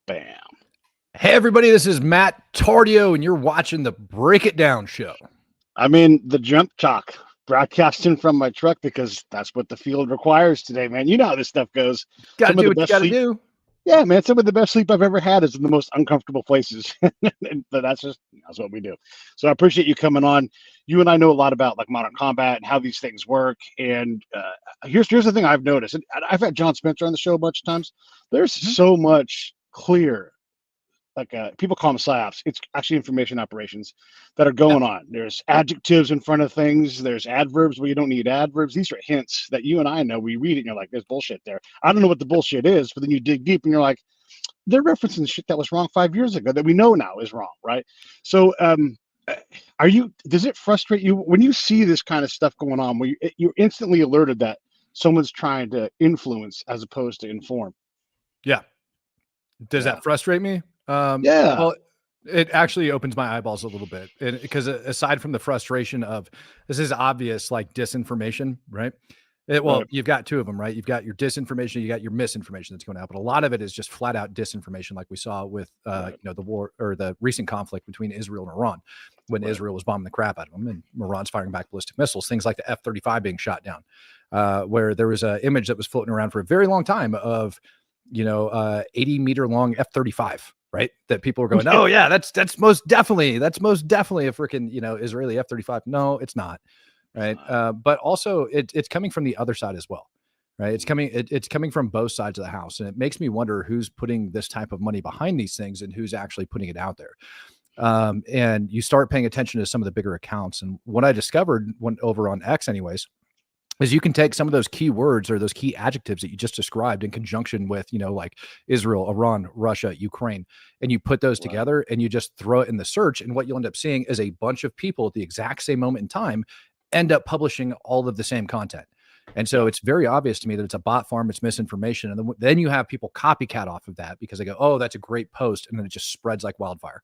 Bam. Hey, everybody, this is Matt Tardio, and you're watching the Break It Down show. I'm in the jump talk, broadcasting from my truck because that's what the field requires today, man. You know how this stuff goes. Got to Some of do the what you best got to sleep. do. Yeah, man. Some of the best sleep I've ever had is in the most uncomfortable places. But that's what we do. So I appreciate you coming on. You and I know a lot about like modern combat and how these things work. And here's the thing I've noticed. And I've had John Spencer on the show a bunch of times. There's so much clear. People call them psyops. It's actually information operations that are going on. There's adjectives in front of things. There's adverbs where you don't need adverbs. These are hints that you and I know. We read it and you're like, there's bullshit there. I don't know what the bullshit is, but then you dig deep and you're like, they're referencing shit that was wrong 5 years ago that we know now is wrong, right? So does it frustrate you when you see this kind of stuff going on where you're instantly alerted that someone's trying to influence as opposed to inform? Yeah. Does that frustrate me? Yeah. Well, it actually opens my eyeballs a little bit, because aside from the frustration of this is obvious, like disinformation, right? You've got two of them, right? You've got your disinformation, you got your misinformation that's going out, but a lot of it is just flat out disinformation, like we saw with the war or the recent conflict between Israel and Iran, when Israel was bombing the crap out of them, and Iran's firing back ballistic missiles, things like the F-35 being shot down, where there was an image that was floating around for a very long time of 80-meter long F-35, right? That people were going, oh yeah, that's most definitely a freaking, Israeli F-35. No, it's not. Right. But also it's coming from the other side as well. Right. It's coming from both sides of the house. And it makes me wonder who's putting this type of money behind these things and who's actually putting it out there. And you start paying attention to some of the bigger accounts. And what I discovered over on X anyways, is you can take some of those key words or those key adjectives that you just described in conjunction with, like Israel, Iran, Russia, Ukraine, and you put those together and you just throw it in the search. And what you'll end up seeing is a bunch of people at the exact same moment in time end up publishing all of the same content. And so it's very obvious to me that it's a bot farm, it's misinformation. And then you have people copycat off of that because they go, oh, that's a great post. And then it just spreads like wildfire.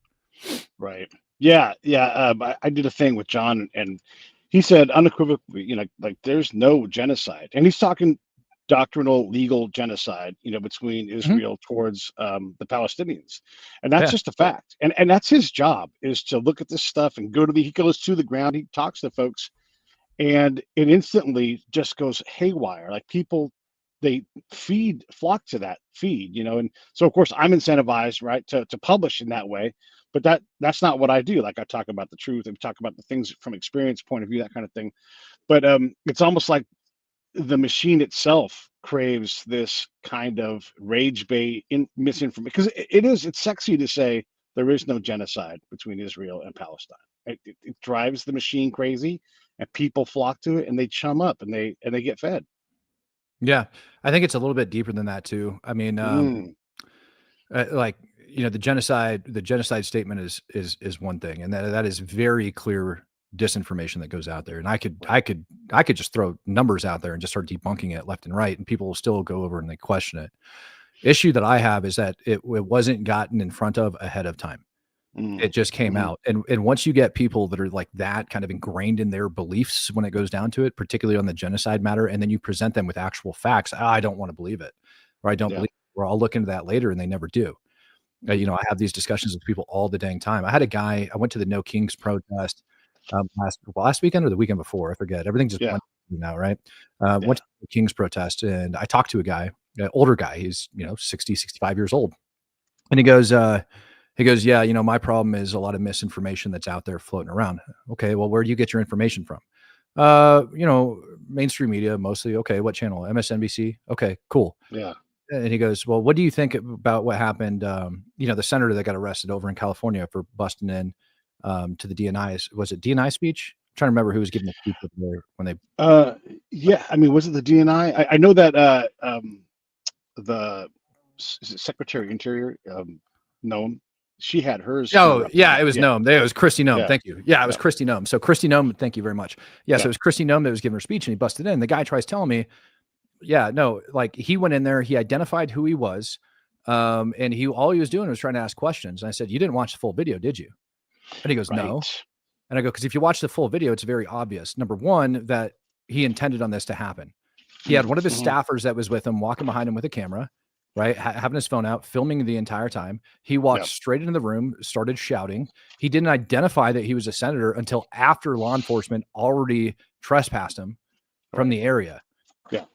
Right. Yeah. Yeah. I did a thing with John and he said unequivocally, like there's no genocide. And he's talking doctrinal, legal genocide, between Israel towards the Palestinians. And that's just a fact. And that's his job, is to look at this stuff and he goes to the ground, he talks to folks, and it instantly just goes haywire. Like people, they flock to that feed, and so of course I'm incentivized, right, to publish in that way. But that's not what I do. Like I talk about the truth and talk about the things from experience point of view, that kind of thing. But it's almost like the machine itself craves this kind of rage bait misinformation, because it's sexy to say there is no genocide between Israel and Palestine. It drives the machine crazy, and people flock to it and they chum up and they get fed. Yeah, I think it's a little bit deeper than that too. I mean, the genocide statement is one thing, and that is very clear disinformation that goes out there. And I could just throw numbers out there and just start debunking it left and right, and people will still go over and they question it. Issue that I have is that it wasn't gotten in front of ahead of time. It just came out. And once you get people that are like that kind of ingrained in their beliefs when it goes down to it, particularly on the genocide matter, and then you present them with actual facts, I don't want to believe it, or I don't believe it, or I'll look into that later, and they never do. I have these discussions with people all the dang time. I had a guy, I went to the No Kings protest last weekend or the weekend before, I forget. Everything just went now, right? Went to the Kings protest, and I talked to a guy, an older guy. He's 60, 65 years old, and he goes, yeah, my problem is a lot of misinformation that's out there floating around. Okay, well, where do you get your information from? Mainstream media mostly. Okay, what channel? MSNBC. Okay, cool. Yeah. And he goes, well, what do you think about what happened? The senator that got arrested over in California for busting in to the DNI. Was it DNI speech? I'm trying to remember who was giving the speech when they. I mean, was it the DNI? I know that is it Secretary of Interior, Noam. She had hers. Oh, yeah, it was Noam. It was Kristi Noem. Yeah. Thank you. Yeah, it was Kristi Noem. So Kristi Noem, thank you very much. Yeah, so it was Kristi Noem that was giving her speech, and he busted in. The guy tries telling me, yeah, no, like he went in there, he identified who he was, and all he was doing was trying to ask questions. And I said, you didn't watch the full video, did you? And he goes, no. And I go, because if you watch the full video, it's very obvious. Number one, that he intended on this to happen. He had one of his staffers that was with him walking behind him with a camera. right? Having his phone out, filming the entire time. He walked Yeah. straight into the room, started shouting. He didn't identify that he was a senator until after law enforcement already trespassed him from Right. the area. Yeah.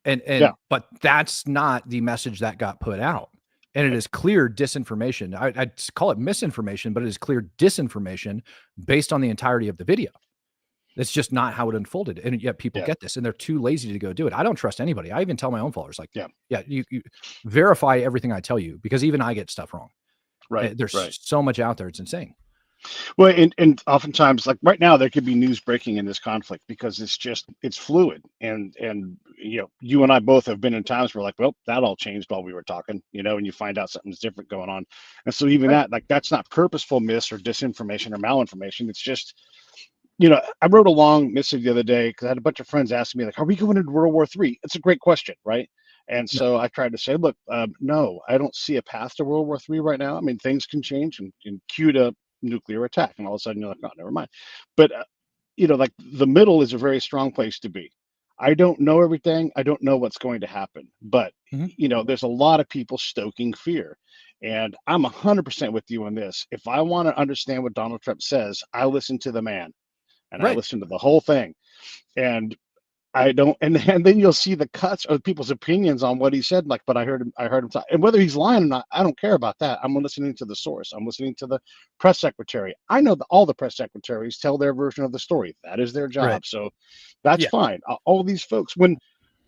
And but that's not the message that got put out. And it is clear disinformation. I'd call it misinformation, but it is clear disinformation based on the entirety of the video. It's just not how it unfolded. And yet people get this and they're too lazy to go do it. I don't trust anybody. I even tell my own followers, like, you verify everything I tell you, because even I get stuff wrong. Right. There's so much out there. It's insane. Well, and oftentimes, like right now, there could be news breaking in this conflict because it's fluid, and you and I both have been in times where like, well, that all changed while we were talking, and you find out something's different going on, and so even that, like, that's not purposeful mis or disinformation or malinformation. It's just, I wrote a long missive the other day because I had a bunch of friends asking me like, "Are we going into World War III?" It's a great question, right? And so I tried to say, look, no, I don't see a path to World War III right now. I mean, things can change and cue to nuclear attack, and all of a sudden you're like, oh, never mind. But like the middle is a very strong place to be. I don't know everything. I don't know what's going to happen, but there's a lot of people stoking fear, and I'm 100% with you on this. If I want to understand what Donald Trump says, I listen to the man, and I listen to the whole thing, and I don't, and then you'll see the cuts of people's opinions on what he said. Like, but I heard him talk, and whether he's lying or not, I don't care about that. I'm listening to the source. I'm listening to the press secretary. I know that all the press secretaries tell their version of the story. That is their job. So that's fine. All these folks, when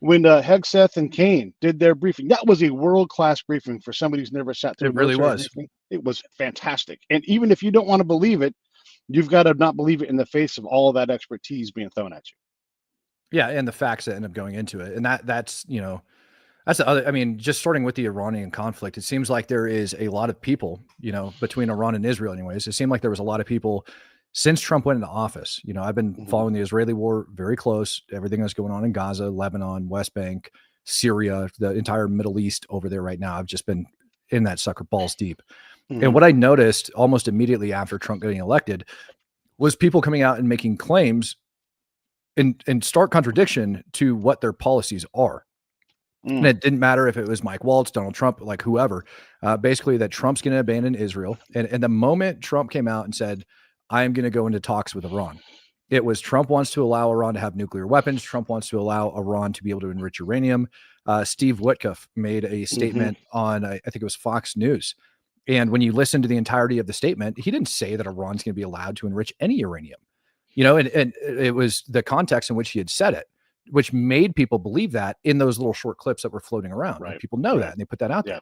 Hegseth and Kane did their briefing, that was a world-class briefing for somebody who's never sat through a military briefing. It was fantastic. And even if you don't want to believe it, you've got to not believe it in the face of all that expertise being thrown at you. Yeah, and the facts that end up going into it. And that's that's the other, I mean, just starting with the Iranian conflict, it seems like there is a lot of people, between Iran and Israel anyways, it seemed like there was a lot of people since Trump went into office. I've been following the Israeli war very close, everything that's going on in Gaza, Lebanon, West Bank, Syria, the entire Middle East over there right now. I've just been in that sucker balls deep. And what I noticed almost immediately after Trump getting elected was people coming out and making claims in stark contradiction to what their policies are. And it didn't matter if it was Mike Waltz, Donald Trump, like whoever, basically that Trump's going to abandon Israel. And the moment Trump came out and said, I am going to go into talks with Iran, it was Trump wants to allow Iran to have nuclear weapons. Trump wants to allow Iran to be able to enrich uranium. Steve Witkoff made a statement on, I think it was Fox News. And when you listen to the entirety of the statement, he didn't say that Iran's going to be allowed to enrich any uranium. And it was the context in which he had said it, which made people believe that in those little short clips that were floating around. Right. People know that, and they put that out there.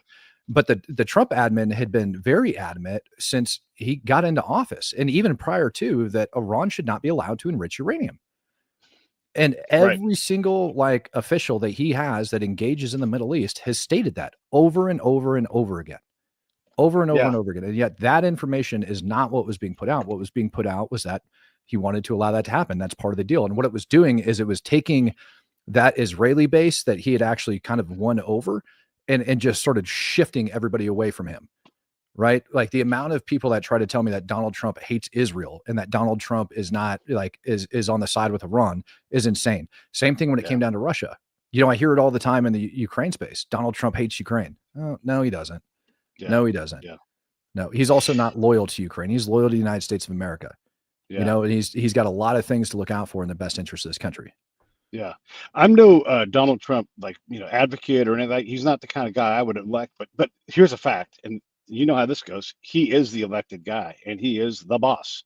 But the Trump admin had been very adamant since he got into office, and even prior to that, Iran should not be allowed to enrich uranium. And every single official that he has that engages in the Middle East has stated that over and over and over again. Over and over and over again. And yet that information is not what was being put out. What was being put out was that he wanted to allow that to happen. That's part of the deal. And what it was doing is it was taking that Israeli base that he had actually kind of won over and just started shifting everybody away from him, right? Like the amount of people that try to tell me that Donald Trump hates Israel and that Donald Trump is not is on the side with Iran is insane. Same thing when it came down to Russia. I hear it all the time in the Ukraine space. Donald Trump hates Ukraine. Oh, no, he doesn't. No, he doesn't. No, he's also not loyal to Ukraine. He's loyal to the United States of America. And he's got a lot of things to look out for in the best interest of this country. Yeah, I'm no Donald Trump advocate or anything. Like, he's not the kind of guy I would elect. But here's a fact, and you know how this goes. He is the elected guy, and he is the boss.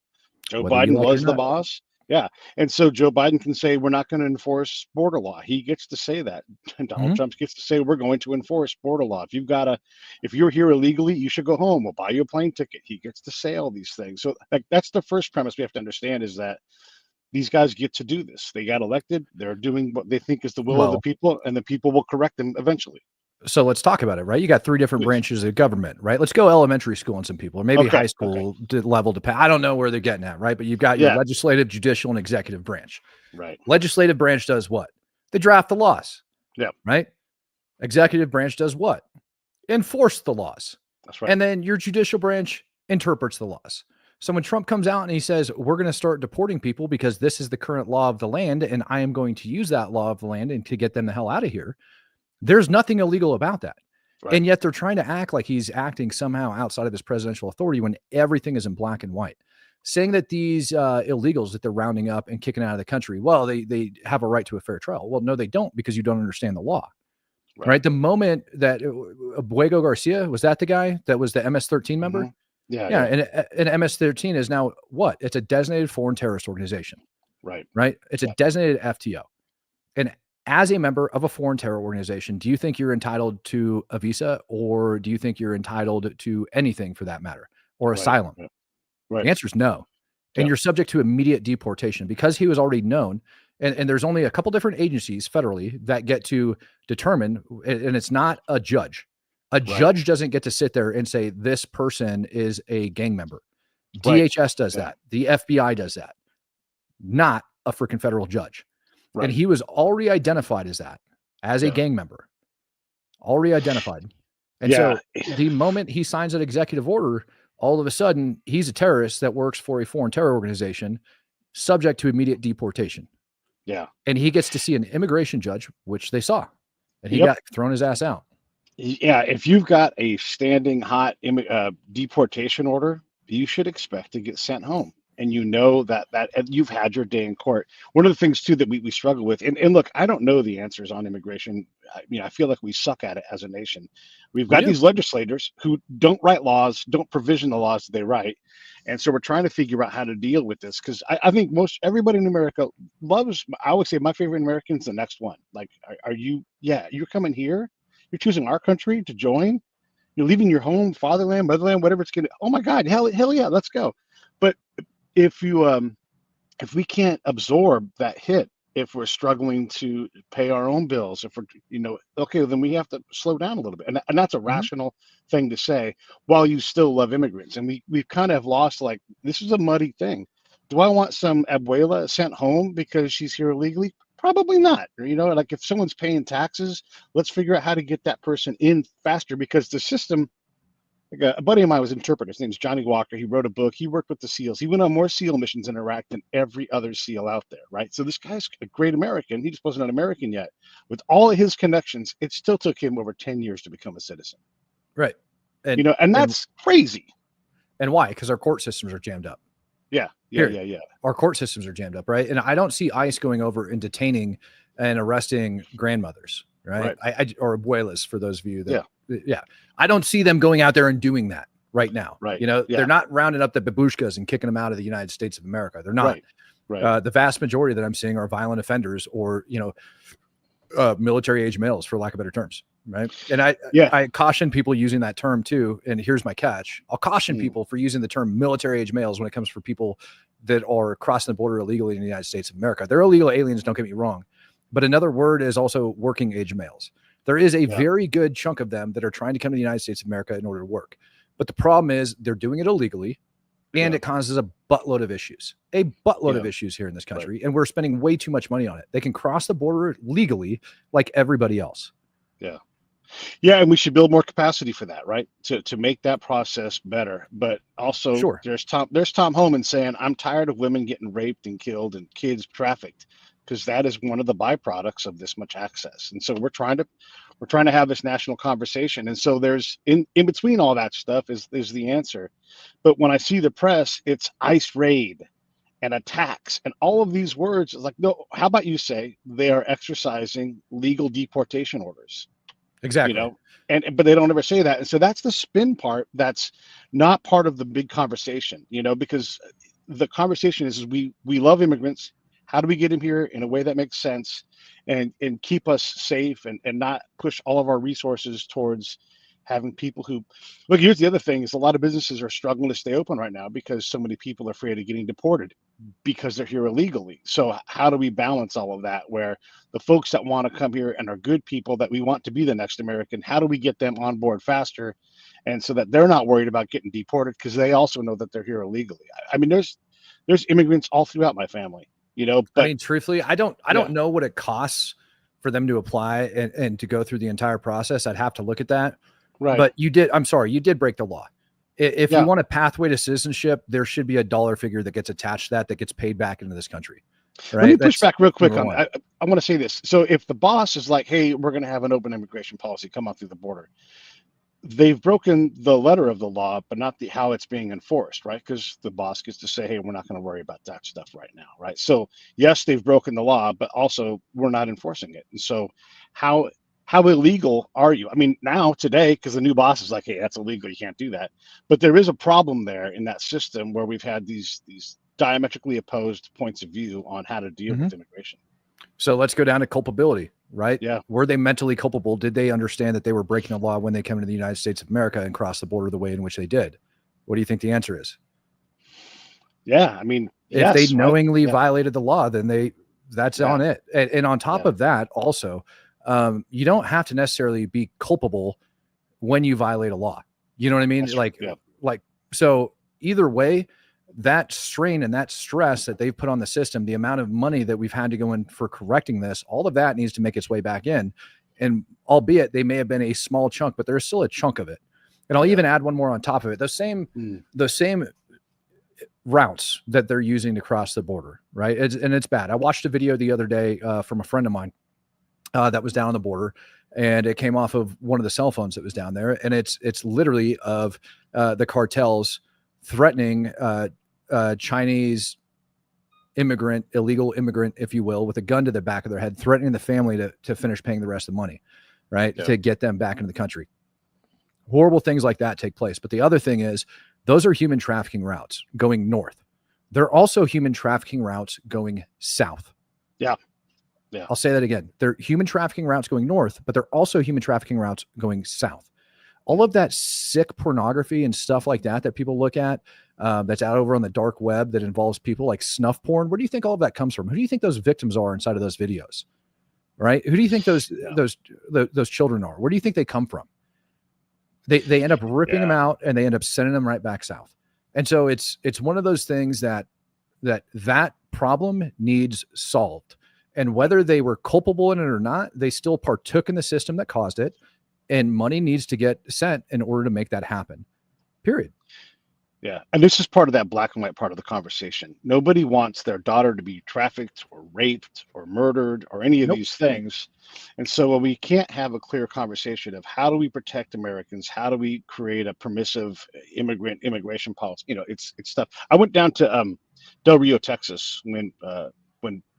Joe Biden was the boss. Yeah, and so Joe Biden can say we're not going to enforce border law. He gets to say that. Donald Trump gets to say we're going to enforce border law. If you're here illegally, you should go home. We'll buy you a plane ticket. He gets to say all these things. So that's the first premise we have to understand, is that these guys get to do this. They got elected. They're doing what they think is the will of the people, and the people will correct them eventually. So let's talk about it, right? You got three different branches of government, right? Let's go elementary school on some people, or maybe high school level. I don't know where they're getting at, right? But you've got your legislative, judicial, and executive branch. Right. Legislative branch does what? They draft the laws. Yeah. Right. Executive branch does what? Enforce the laws. That's right. And then your judicial branch interprets the laws. So when Trump comes out and he says, we're going to start deporting people because this is the current law of the land, and I am going to use that law of the land and to get them the hell out of here, there's nothing illegal about that. Right. And yet they're trying to act like he's acting somehow outside of his presidential authority when everything is in black and white. Saying that these illegals that they're rounding up and kicking out of the country, well, they have a right to a fair trial. Well, no, they don't, because you don't understand the law. Right. The moment that Abuego Garcia, was that the guy that was the MS-13 member? Yeah. Yeah. And MS-13 is now what? It's a designated foreign terrorist organization. Right. It's a designated FTO. And as a member of a foreign terror organization, do you think you're entitled to a visa, or do you think you're entitled to anything for that matter, or asylum? Yeah. Right. The answer is no. And you're subject to immediate deportation because he was already known. And there's only a couple different agencies federally that get to determine, and it's not a judge. A judge doesn't get to sit there and say, this person is a gang member. DHS does that. The FBI does that. Not a freaking federal judge. Right. And he was already identified as that, as a gang member. Already identified. And so the moment he signs an executive order, all of a sudden he's a terrorist that works for a foreign terror organization, subject to immediate deportation. Yeah. And he gets to see an immigration judge, which they saw, and he got thrown his ass out. Yeah. If you've got a standing hot deportation order, you should expect to get sent home. And you know that you've had your day in court. One of the things too that we struggle with, and look, I don't know the answers on immigration. I feel like we suck at it as a nation. We've got these legislators who don't write laws, don't provision the laws that they write, and so we're trying to figure out how to deal with this, because I think everybody in America loves. I always say my favorite American is the next one. Like, are you? Yeah, you're coming here. You're choosing our country to join. You're leaving your home, fatherland, motherland, whatever it's gonna. Oh my God, hell yeah, let's go. But if we can't absorb that hit, if we're struggling to pay our own bills, if we're, okay, then we have to slow down a little bit. And that's a rational thing to say while you still love immigrants. And we kind of lost, like, this is a muddy thing. Do I want some abuela sent home because she's here illegally? Probably not. Like, if someone's paying taxes, let's figure out how to get that person in faster, because the system. Like a buddy of mine was an interpreter. His name's Johnny Walker. He wrote a book. He worked with the SEALs. He went on more SEAL missions in Iraq than every other SEAL out there, right? So this guy's a great American. He just wasn't an American yet. With all of his connections, it still took him over 10 years to become a citizen. Right. And that's crazy. And why? Because our court systems are jammed up. Yeah. Our court systems are jammed up, right? And I don't see ICE going over and detaining and arresting grandmothers, right? Or abuelas, for those of you that, I don't see them going out there and doing that right now. Right. They're not rounding up the babushkas and kicking them out of the United States of America. They're not. Right. The vast majority that I'm seeing are violent offenders, or, military age males, for lack of better terms. Right. And I caution people using that term too. And here's my catch. I'll caution people for using the term military age males when it comes for people that are crossing the border illegally in the United States of America. They're illegal aliens, don't get me wrong. But another word is also working age males. There is a very good chunk of them that are trying to come to the United States of America in order to work. But the problem is they're doing it illegally, and it causes a buttload of issues, of issues here in this country. And we're spending way too much money on it. They can cross the border legally like everybody else. Yeah, and we should build more capacity for that, right? To make that process better. But also, there's Tom Homan saying, I'm tired of women getting raped and killed and kids trafficked, because that is one of the byproducts of this much access. And so we're trying to have this national conversation. And so there's in between all that stuff is the answer. But when I see the press, it's ICE raid and attacks and all of these words. It's like, no, how about you say they are exercising legal deportation orders? Exactly. But they don't ever say that. And so that's the spin part. That's not part of the big conversation, because the conversation is we love immigrants. How do we get them here in a way that makes sense and keep us safe and not push all of our resources towards having people who look. Here's the other thing is a lot of businesses are struggling to stay open right now because so many people are afraid of getting deported because they're here illegally. So how do we balance all of that, where the folks that want to come here and are good people that we want to be the next American, how do we get them on board faster, and so that they're not worried about getting deported because they also know that they're here illegally? I mean, there's immigrants all throughout my family, but I mean, truthfully, I don't know what it costs for them to apply and to go through the entire process. I'd have to look at that. Right. But you did break the law. If you want a pathway to citizenship, there should be a dollar figure that gets attached to that gets paid back into this country. Right? Let me push back real quick on that. I want to say this. So if the boss is like, hey, we're going to have an open immigration policy, come on through the border. they've broken the letter of the law, but not the how it's being enforced, right? Because the boss gets to say, "Hey, we're not going to worry about that stuff right now," right? So yes, they've broken the law, but also we're not enforcing it. And so, how how illegal are you? I mean, now today, because the new boss is like, "Hey, that's illegal. You can't do that." But there is a problem there in that system where we've had these diametrically opposed points of view on how to deal Mm-hmm. with immigration. So let's go down to culpability, right? Yeah, Were they mentally culpable? Did they understand that they were breaking the law when they came into the United States of America and crossed the border the way in which they did? What do you think the answer is? yeah. I mean, If they yes, right? knowingly Yeah, violated the law, then that's yeah, on it. And on top yeah, of that, also, you don't have to necessarily be culpable when you violate a law. You know what I mean? that's true. Yeah, Like, so either way, that strain and that stress that they've put on the system, the amount of money that we've had to go in for correcting this, all of that needs to make its way back in. And albeit they may have been a small chunk, but there's still a chunk of it. And I'll yeah. even add one more on top of it. Mm, The same routes that they're using to cross the border, right? It's bad. I watched a video the other day from a friend of mine that was down on the border, and it came off of one of the cell phones that was down there, and it's literally of the cartels threatening Chinese illegal immigrant, if you will, with a gun to the back of their head, threatening the family to finish paying the rest of the money, right, yeah, to get them back into the country. Horrible things like that take place. But the other thing is, those are human trafficking routes going north. They're also human trafficking routes going south. yeah, yeah, I'll say that again. They're human trafficking routes going north, but they're also human trafficking routes going south. All yeah. of that sick pornography and stuff like that people look at, that's out over on the dark web that involves people like snuff porn. Where do you think all of that comes from? Who do you think those victims are inside of those videos? Right? Who do you think Yeah. those children are? Where do you think they come from? They end up ripping them Yeah. out and they end up sending them right back south. And so it's one of those things that problem needs solved. And whether they were culpable in it or not, they still partook in the system that caused it. And money needs to get sent in order to make that happen. Period. Yeah. And this is part of that black and white part of the conversation. Nobody wants their daughter to be trafficked or raped or murdered or any of Nope. these things. And so we can't have a clear conversation of how do we protect Americans? How do we create a permissive immigration policy? It's stuff. I went down to Del Rio, Texas when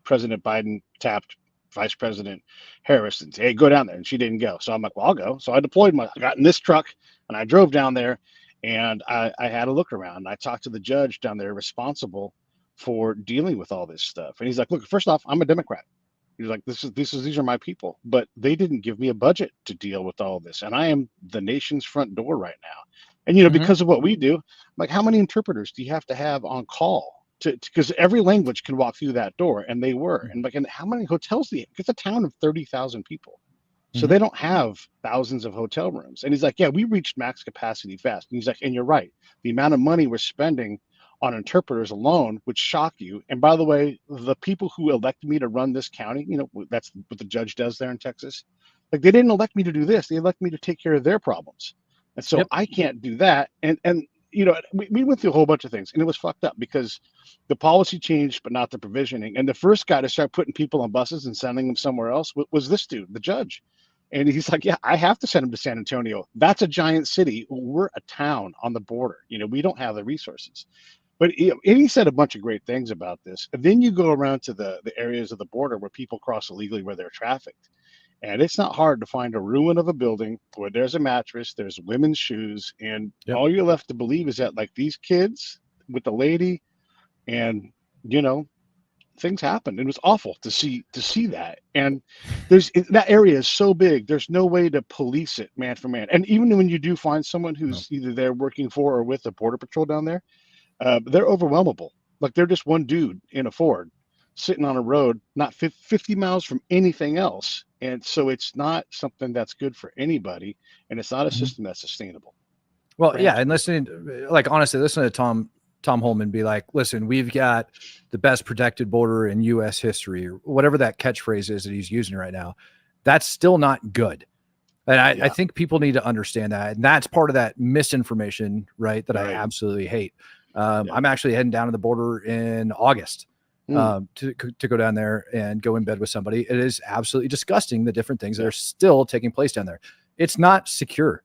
President Biden tapped Vice President Harris and said, "Hey, go down there." And she didn't go. So I'm like, "Well, I'll go." So I got in this truck and I drove down there, and I had a look around. I talked to the judge down there responsible for dealing with all this stuff. And he's like, "Look, first off, I'm a Democrat." He's like, these are my people, but they didn't give me a budget to deal with all of this. And I am the nation's front door right now. And, Mm-hmm. because of what we do, like, how many interpreters do you have to have on call because every language can walk through that door? And they were. And how many hotels do you, it's a town of 30,000 people. So Mm-hmm. they don't have thousands of hotel rooms. And he's like, "Yeah, we reached max capacity fast." And he's like, "And you're right. The amount of money we're spending on interpreters alone would shock you. And by the way, the people who elected me to run this county, that's what the judge does there in Texas. Like, they didn't elect me to do this. They elected me to take care of their problems. And so Yep. I can't do that." And we went through a whole bunch of things, and it was fucked up because the policy changed, but not the provisioning. And the first guy to start putting people on buses and sending them somewhere else was this dude, the judge. And he's like, "Yeah, I have to send him to San Antonio. That's a giant city. We're a town on the border. We don't have the resources." But and he said a bunch of great things about this. And then you go around to the areas of the border where people cross illegally, where they're trafficked. And it's not hard to find a ruin of a building where there's a mattress, there's women's shoes, and Yep. all you're left to believe is that, like, these kids with the lady, and you know things happened. It was awful to see that. And that area is so big, there's no way to police it man for man. And even when you do find someone No. who's either there working for or with the border patrol down there, they're overwhelmable. Like, they're just one dude in a Ford sitting on a road not 50 miles from anything else. And so it's not something that's good for anybody, and it's not a Mm-hmm. system that's sustainable Well, for yeah, anybody. and honestly, listen to Tom Holman be like, "Listen, we've got the best protected border in U.S. history," or whatever that catchphrase is that he's using right now. That's still not good, and I Yeah, think people need to understand that, and that's part of that misinformation, right? That I right. absolutely hate. Yeah. I'm actually heading down to the border in August Mm, to go down there and go in bed with somebody. It is absolutely disgusting the different things that are still taking place down there. It's not secure.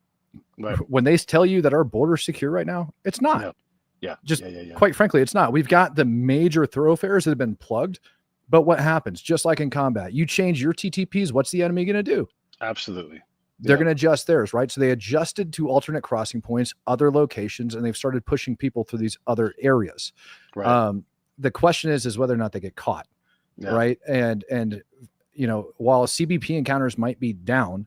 Right. When they tell you that our border's secure right now, it's not. No. Yeah. Just Yeah. quite frankly, it's not. We've got the major thoroughfares that have been plugged. But what happens? Just like in combat, you change your TTPs. What's the enemy going to do? Absolutely. They're going to adjust theirs, right? So they adjusted to alternate crossing points, other locations, and they've started pushing people through these other areas. Right. The question is whether or not they get caught, right? And while CBP encounters might be down,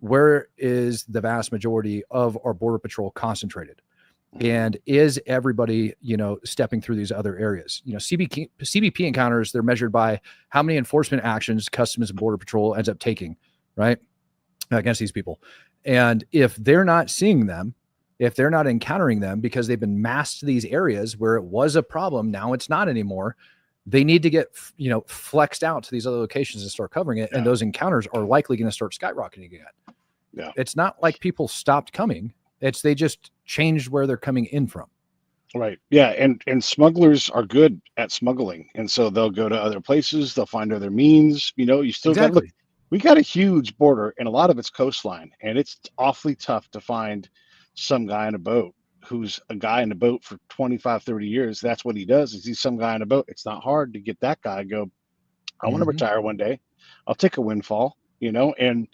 where is the vast majority of our border patrol concentrated? And is everybody, stepping through these other areas? CBP encounters, they're measured by how many enforcement actions Customs and Border Patrol ends up taking, right, against these people. And if they're not seeing them, if they're not encountering them because they've been masked to these areas where it was a problem, now it's not anymore. They need to get, flexed out to these other locations and start covering it. And those encounters are likely going to start skyrocketing again. Yeah. It's not like people stopped coming. They just changed where they're coming in from. Right. Yeah. And smugglers are good at smuggling. And so they'll go to other places. They'll find other means. You still got to look. We got a huge border and a lot of it's coastline. And it's awfully tough to find some guy in a boat who's a guy in a boat for 25, 30 years. That's what he does is he's some guy in a boat. It's not hard to get that guy to go, I want to retire one day. I'll take a windfall, and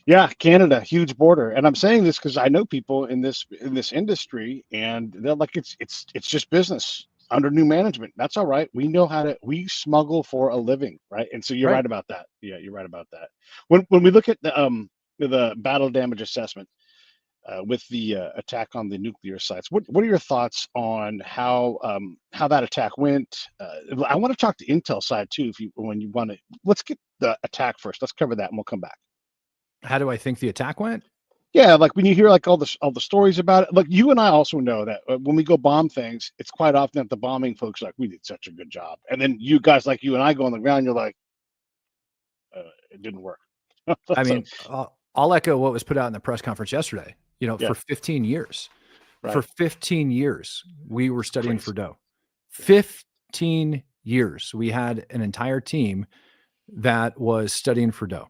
yeah, Canada, huge border. And I'm saying this because I know people in this industry, and they're like, it's just business under new management. That's all right. We know we smuggle for a living, right? And so you're right about that. Yeah, you're right about that. When we look at the battle damage assessment with the attack on the nuclear sites, what are your thoughts on how that attack went? I want to talk to Intel side too, when you want to. Let's get the attack first. Let's cover that, and we'll come back. How do I think the attack went? Yeah, like when you hear like all the stories about it, like you and I also know that when we go bomb things, it's quite often that the bombing folks are like, we did such a good job, and then you guys like you and I go on the ground, you're like, it didn't work. I mean, I'll echo what was put out in the press conference yesterday. For 15 years, for 15 years, we were studying Fordo. 15 years, we had an entire team that was studying Fordo.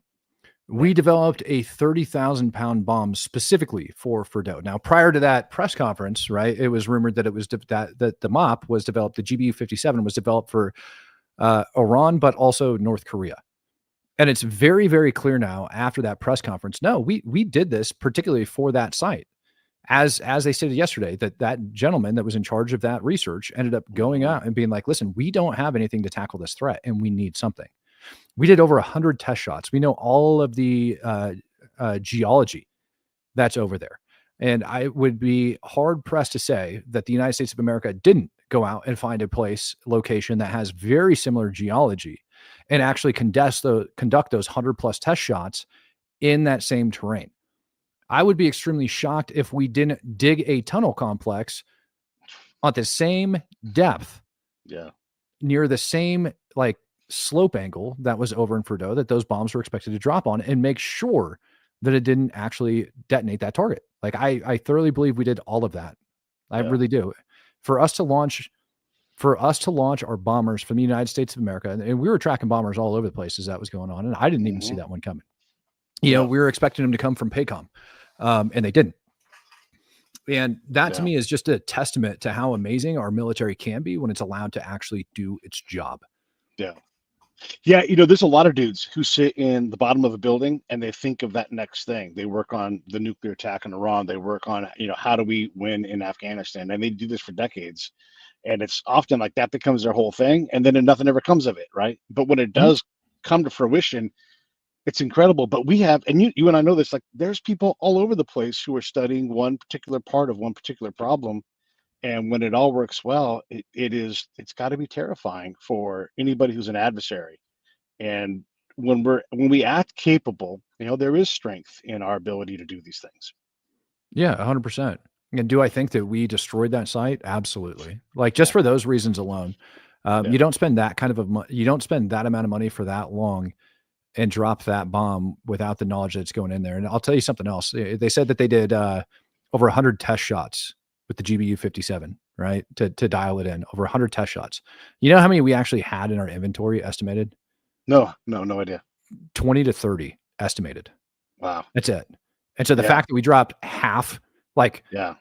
We developed a 30,000-pound bomb specifically for Fordo. Now, prior to that press conference, right, it was rumored that it was that the MOP was developed, the GBU-57 was developed for Iran, but also North Korea. And it's very, very clear now after that press conference, no, we did this particularly for that site. As they stated yesterday, that gentleman that was in charge of that research ended up going out and being like, listen, we don't have anything to tackle this threat and we need something. We did over 100 test shots. We know all of the geology that's over there. And I would be hard pressed to say that the United States of America didn't go out and find a location that has very similar geology and actually conduct those 100 plus test shots in that same terrain. I would be extremely shocked if we didn't dig a tunnel complex at the same depth, near the same slope angle that was over in Fordo that those bombs were expected to drop on, and make sure that it didn't actually detonate that target. I thoroughly believe we did all of that. I really do. For us to launch our bombers from the United States of America, and we were tracking bombers all over the place as that was going on, and I didn't even see that one coming. We were expecting them to come from PACOM, and they didn't. And that to me is just a testament to how amazing our military can be when it's allowed to actually do its job. Yeah, there's a lot of dudes who sit in the bottom of a building and they think of that next thing. They work on the nuclear attack in Iran. They work on, how do we win in Afghanistan? And they do this for decades. And it's often like that becomes their whole thing. And then nothing ever comes of it, right? But when it does come to fruition, it's incredible. But we have, and you and I know this, like there's people all over the place who are studying one particular part of one particular problem. And when it all works well, it's got to be terrifying for anybody who's an adversary. And when we act capable, there is strength in our ability to do these things. Yeah, 100%. And do I think that we destroyed that site? Absolutely. Just for those reasons alone, you don't spend that you don't spend that amount of money for that long and drop that bomb without the knowledge that it's going in there. And I'll tell you something else. They said that they did over 100 test shots with the GBU-57, right? To dial it in, over 100 test shots. You know how many we actually had in our inventory estimated? No idea. 20 to 30 estimated. Wow. That's it. And so the Yeah. fact that we dropped half, like Yeah.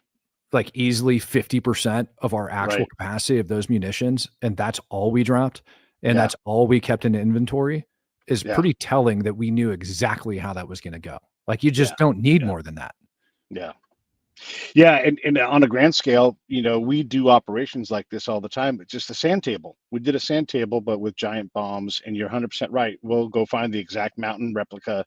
like easily 50% of our actual Right. capacity of those munitions, and that's all we dropped, and Yeah. that's all we kept in inventory, is Yeah. pretty telling that we knew exactly how that was gonna go. Like, you Yeah. just don't need Yeah. more than that. Yeah. Yeah, and on a grand scale, we do operations like this all the time. It's just a sand table. We did a sand table, but with giant bombs, and you're 100% right. We'll go find the exact mountain replica.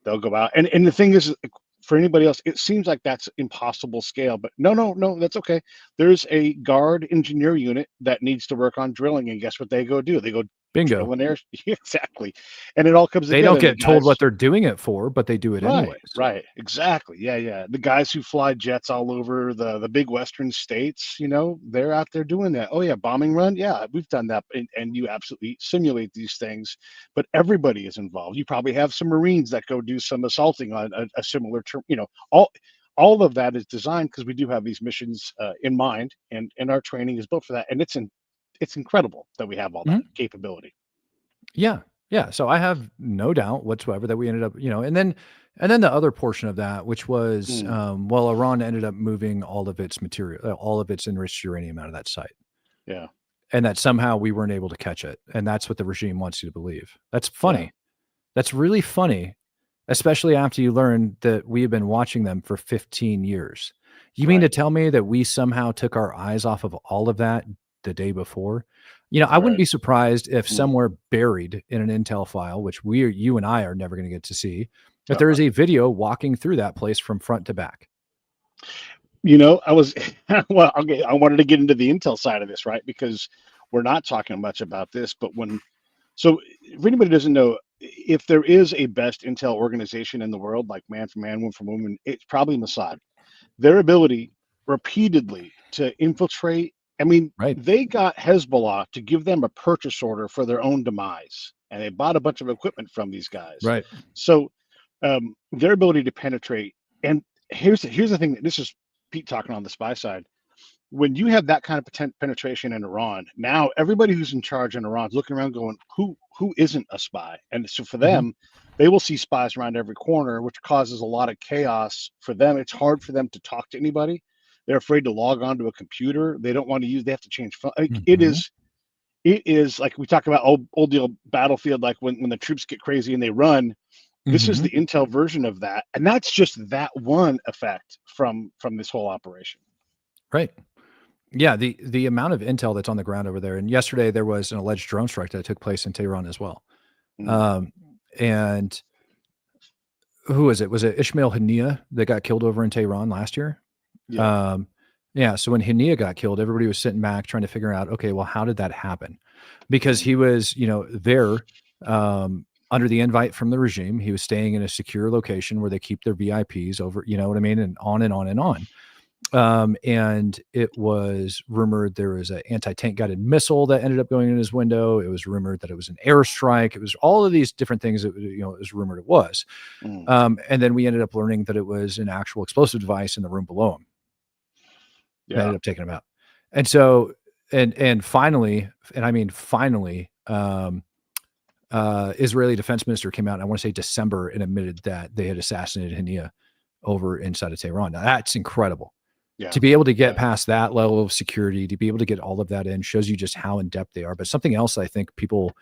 They'll go out, and the thing is, for anybody else, it seems like that's impossible scale, but no, no, no, that's okay. There's a guard engineer unit that needs to work on drilling, and guess what they go do? They go Bingo. drill an air. Exactly, and it all comes They don't together. And the get told what guys they're doing it for, but they do it Right, anyways. right, exactly. Yeah, yeah. The guys who fly jets all over the big western states, they're out there doing that. Oh yeah, bombing run. Yeah, we've done that, and you absolutely simulate these things. But everybody is involved. You probably have some Marines that go do some assaulting on a similar term. All of that is designed because we do have these missions in mind, and our training is built for that. And it's incredible that we have all that Mhm. capability. Yeah. Yeah. So I have no doubt whatsoever that we ended up, and then the other portion of that, which was, Mm, well, Iran ended up moving all of its material, all of its enriched uranium out of that site, yeah, and that somehow we weren't able to catch it. And that's what the regime wants you to believe. That's yeah, funny. That's really funny, especially after you learn that we have been watching them for 15 years. You mean to right, tell me that we somehow took our eyes off of all of that the day before? I wouldn't right. be surprised if Mm, somewhere buried in an intel file, which you and I are never going to get to see, that there uh-uh. is a video walking through that place from front to back. I was well, okay, I wanted to get into the intel side of this, right? Because we're not talking much about this, but so if anybody doesn't know, if there is a best intel organization in the world, like man for man, woman for woman, it's probably Mossad. Their ability repeatedly to infiltrate, I mean, Right. they got Hezbollah to give them a purchase order for their own demise, and they bought a bunch of equipment from these guys. Right. So their ability to penetrate, and here's the thing. This is Pete talking on the spy side. When you have that kind of penetration in Iran, now everybody who's in charge in Iran is looking around, going, "Who isn't a spy?" And so for Mhm. them, they will see spies around every corner, which causes a lot of chaos for them. It's hard for them to talk to anybody. They're afraid to log onto a computer. They don't want to use. They have to change phone. Like, Mhm. it is like we talk about old deal battlefield, like when the troops get crazy and they run. This is Mhm. the intel version of that, and that's just that one effect from this whole operation. Right. Yeah, the amount of intel that's on the ground over there, and yesterday there was an alleged drone strike that took place in Tehran as well. Mm, Um, and who is it? Was it Ishmael Haniyeh that got killed over in Tehran last year? yeah. Um, yeah, so when Haniyeh got killed, everybody was sitting back trying to figure out, okay, well, how did that happen? Because Mm, he was, there under the invite from the regime. He was staying in a secure location where they keep their VIPs over, you know what I mean, and on and on and on. And it was rumored there was an anti-tank guided missile that ended up going in his window. It was rumored that it was an airstrike. It was all of these different things that it was rumored it was. mm, And then we ended up learning that it was an actual explosive device in the room below him that yeah. ended up taking him out. And so, and finally, and I mean finally, Israeli defense minister came out, I want to say December, and admitted that they had assassinated Haniyeh over inside of Tehran. Now that's incredible. Yeah. To be able to get Yeah. past that level of security, to be able to get all of that in, shows you just how in depth they are. But something else I think people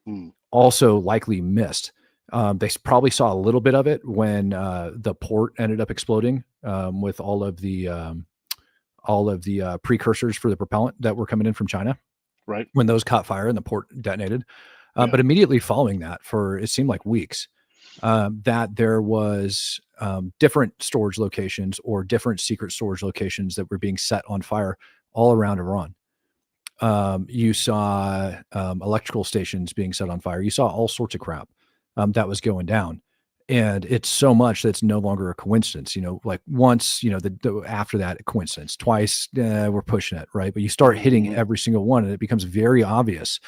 Mm, also likely missed. They probably saw a little bit of it when the port ended up exploding with all of the precursors for the propellant that were coming in from China. right. When those caught fire and the port detonated, Yeah. but immediately following that, for it seemed like weeks, that there was different storage locations or different secret storage locations that were being set on fire all around Iran. You saw electrical stations being set on fire. You saw all sorts of crap that was going down. And it's so much that it's no longer a coincidence. Like once, after that, a coincidence. Twice, we're pushing it, right? But you start Hmm. hitting Hmm. every single one, and it becomes very obvious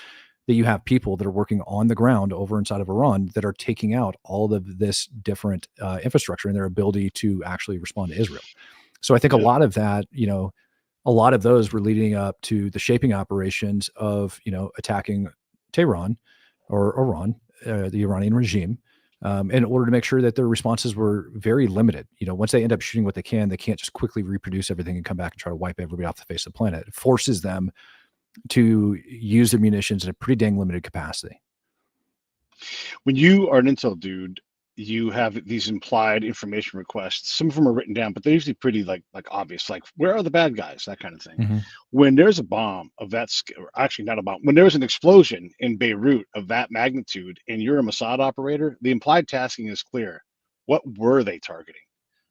that you have people that are working on the ground over inside of Iran that are taking out all of this different infrastructure and their ability to actually respond to Israel. So I think a Yeah. lot of that, a lot of those were leading up to the shaping operations of, attacking Tehran or Iran, the Iranian regime, in order to make sure that their responses were very limited. Once they end up shooting what they can't just quickly reproduce everything and come back and try to wipe everybody off the face of the planet. It forces them to use their munitions in a pretty dang limited capacity. When you are an intel dude, you have these implied information requests. Some of them are written down, but they're usually pretty like obvious, like where are the bad guys, that kind of thing. Mm-hmm. When there's a bomb of that, or actually not a bomb, when there's an explosion in Beirut of that magnitude, and you're a Mossad operator, the implied tasking is clear. What were they targeting?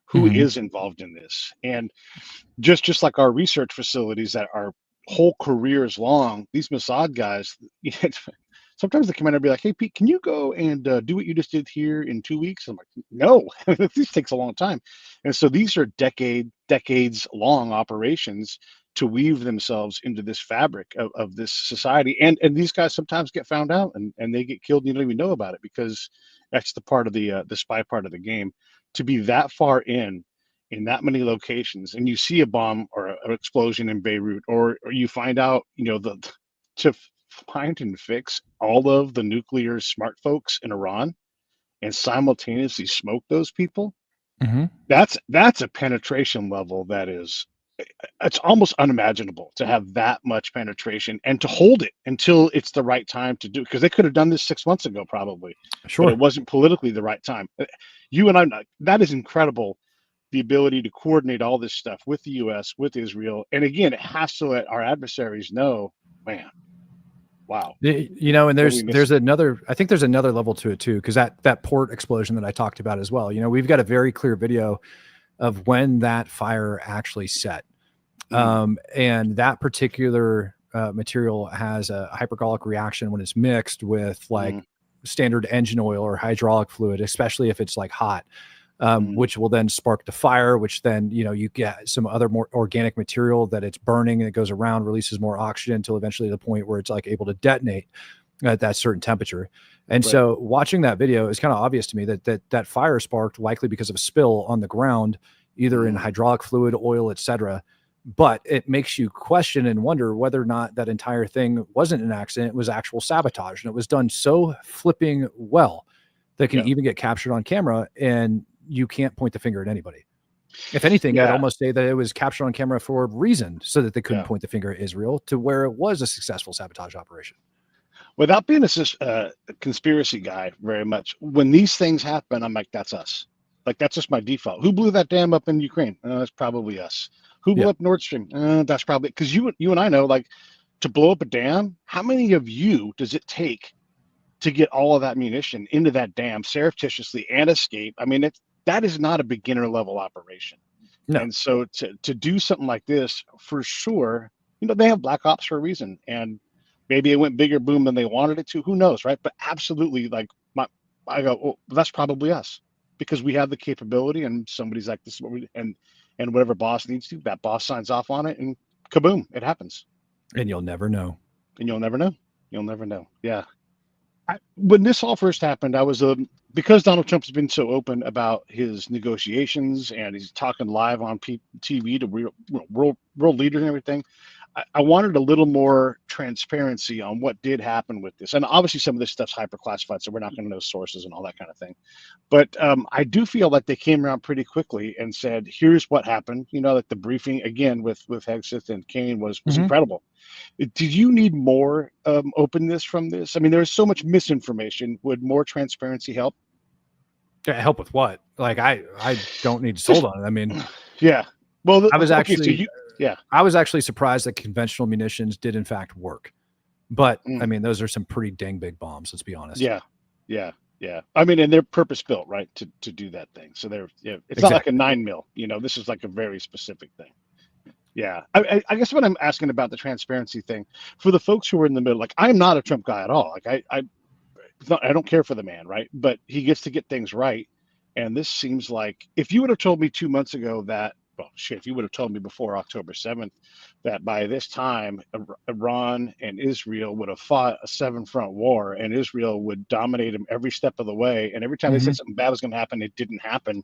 Who Mm-hmm. is involved in this? And just like our research facilities that are whole careers long, these Mossad guys, sometimes they come in and be like, "Hey, Pete, can you go and do what you just did here in 2 weeks?" I'm like, "No, this takes a long time." And so these are decades long operations to weave themselves into this fabric of this society. And these guys sometimes get found out and they get killed and you don't even know about it, because that's the part of the spy part of the game. To be that far in that many locations, and you see a bomb or an explosion in Beirut, or you find out, to find and fix all of the nuclear smart folks in Iran and simultaneously smoke those people, Mm-hmm. that's a penetration level that is, it's almost unimaginable to have that much penetration and to hold it until it's the right time to do it, because they could have done this 6 months ago probably, but it Sure. wasn't politically the right time. You and I, that is incredible, the ability to coordinate all this stuff with the US, with Israel. And again, it has to let our adversaries know, man, wow, And what are we there's missing? another, I think there's another level to it too, because that port explosion that I talked about as well. We've got a very clear video of when that fire actually set. And that particular material has a hypergolic reaction when it's mixed with like standard engine oil or hydraulic fluid, especially if it's like hot, which will then spark the fire, which then, you get some other more organic material that it's burning and it goes around, releases more oxygen until eventually the point where it's like able to detonate at that certain temperature. And Right. so watching that video, is kind of obvious to me that fire sparked likely because of a spill on the ground, either in hydraulic fluid, oil, etc. But it makes you question and wonder whether or not that entire thing wasn't an accident. It was actual sabotage. And it was done so flipping well that can even get captured on camera, and you can't point the finger at anybody. If anything, I'd almost say that it was captured on camera for a reason, so that they couldn't point the finger at Israel, to where it was a successful sabotage operation. Without being a conspiracy guy very much, when these things happen, I'm like, that's us. Like, that's just my default. Who blew that dam up in Ukraine? That's probably us. Who blew up Nord Stream? That's probably, because you and I know, like, to blow up a dam, how many of you does it take to get all of that munition into that dam surreptitiously and escape? I mean, that is not a beginner level operation. No. And so to do something like this, for sure, they have black ops for a reason, and maybe it went bigger boom than they wanted it to. Who knows, right? But absolutely, like, I go, well, that's probably us, because we have the capability, and somebody's like, this is what we, and whatever boss needs to, that boss signs off on it, and kaboom, it happens. And you'll never know. And you'll never know. You'll never know. Yeah. When this all first happened, I was because Donald Trump has been so open about his negotiations and he's talking live on TV to world leaders and everything. I wanted a little more transparency on what did happen with this. And obviously some of this stuff's hyper classified, so we're not going to know sources and all that kind of thing. But I do feel like they came around pretty quickly and said, here's what happened. Like the briefing again with Hegseth and Kane was incredible. Did you need more openness from this? I mean, there's so much misinformation. Would more transparency help? Help with what? Like, I don't need sold on it. I mean, yeah. Well, I was actually, yeah, I was actually surprised that conventional munitions did in fact work. But I mean, those are some pretty dang big bombs. Let's be honest. Yeah. I mean, and they're purpose built, right, to do that thing. So it's not like a 9mm. This is like a very specific thing. Yeah, I guess what I'm asking about the transparency thing, for the folks who are in the middle, like, I'm not a Trump guy at all. Like, I don't care for the man, right? But he gets to get things right. And this seems like, if you would have told me 2 months ago that, well, shit, if you would have told me before October 7th that by this time Iran and Israel would have fought a 7-front war and Israel would dominate them every step of the way, and every time they said something bad was going to happen, it didn't happen.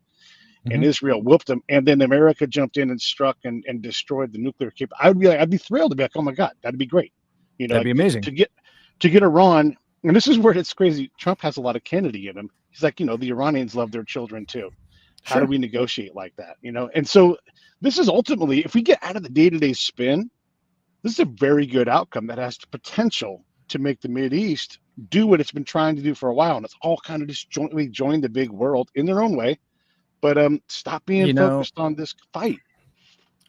And Israel whooped them, and then America jumped in and struck and destroyed the nuclear cap. I'd be thrilled to be like, oh my God, that'd be great. That'd be amazing. To get Iran, and this is where it's crazy. Trump has a lot of Kennedy in him. He's like, the Iranians love their children too. How do Sure. we negotiate like that? And so this is ultimately, if we get out of the day-to-day spin, this is a very good outcome that has the potential to make the Mideast do what it's been trying to do for a while. And it's all kind of just jointly join the big world in their own way, but stop being focused on this fight.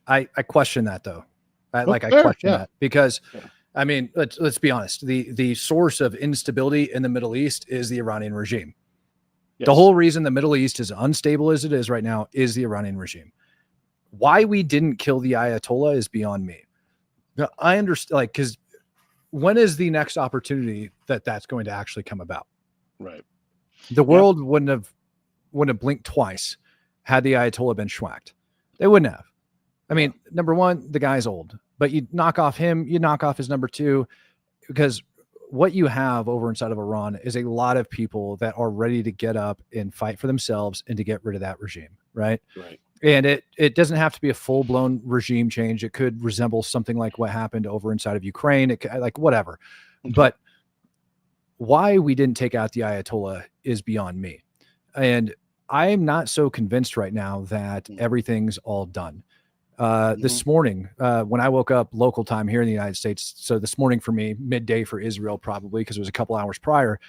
I question that though. I Fair, question yeah. that because Yeah. I mean, let's be honest. The source of instability in the Middle East is the Iranian regime. Yes. The whole reason the Middle East is unstable as it is right now is the Iranian regime. Why we didn't kill the Ayatollah is beyond me. Now, I understand, like, because when is the next opportunity that that's going to actually come about? Right. The world wouldn't have blinked twice had the Ayatollah been schwacked. They wouldn't have. I mean, number one, the guy's old, but you knock off him, you knock off his number two, because what you have over inside of Iran is a lot of people that are ready to get up and fight for themselves and to get rid of that regime, right? Right. And it doesn't have to be a full-blown regime change. It could resemble something like what happened over inside of Ukraine. It could, like whatever. Okay. But why we didn't take out the Ayatollah is beyond me. And I'm not so convinced right now that everything's all done. This morning, when I woke up local time here in the United States, so this morning for me, midday for Israel, probably because it was a couple hours prior,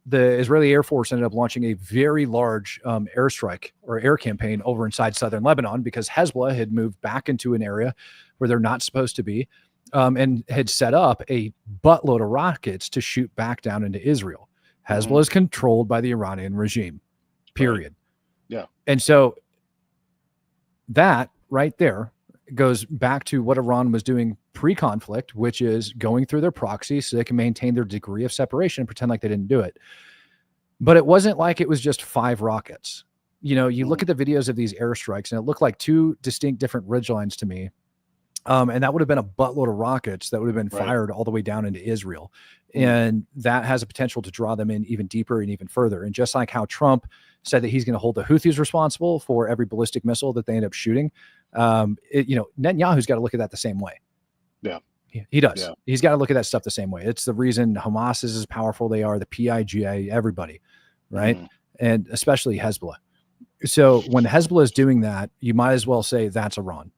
the Israeli Air Force ended up launching a very large airstrike or air campaign over inside southern Lebanon because Hezbollah had moved back into an area where they're not supposed to be, and had set up a buttload of rockets to shoot back down into Israel. Hezbollah is controlled by the Iranian regime, period. Right. Yeah. And so that right there goes back to what Iran was doing pre-conflict, which is going through their proxy so they can maintain their degree of separation and pretend like they didn't do it. But it wasn't like it was just 5 rockets. You look at the videos of these airstrikes and it looked like 2 distinct different ridgelines to me. And that would have been a buttload of rockets that would have been fired all the way down into Israel. And that has a potential to draw them in even deeper and even further. And just like how Trump said that he's going to hold the Houthis responsible for every ballistic missile that they end up shooting, Netanyahu's got to look at that the same way. Yeah, he does. Yeah. He's got to look at that stuff the same way. It's the reason Hamas is as powerful they are, the PIGA, everybody, right? And especially Hezbollah. So when Hezbollah is doing that, you might as well say that's Iran.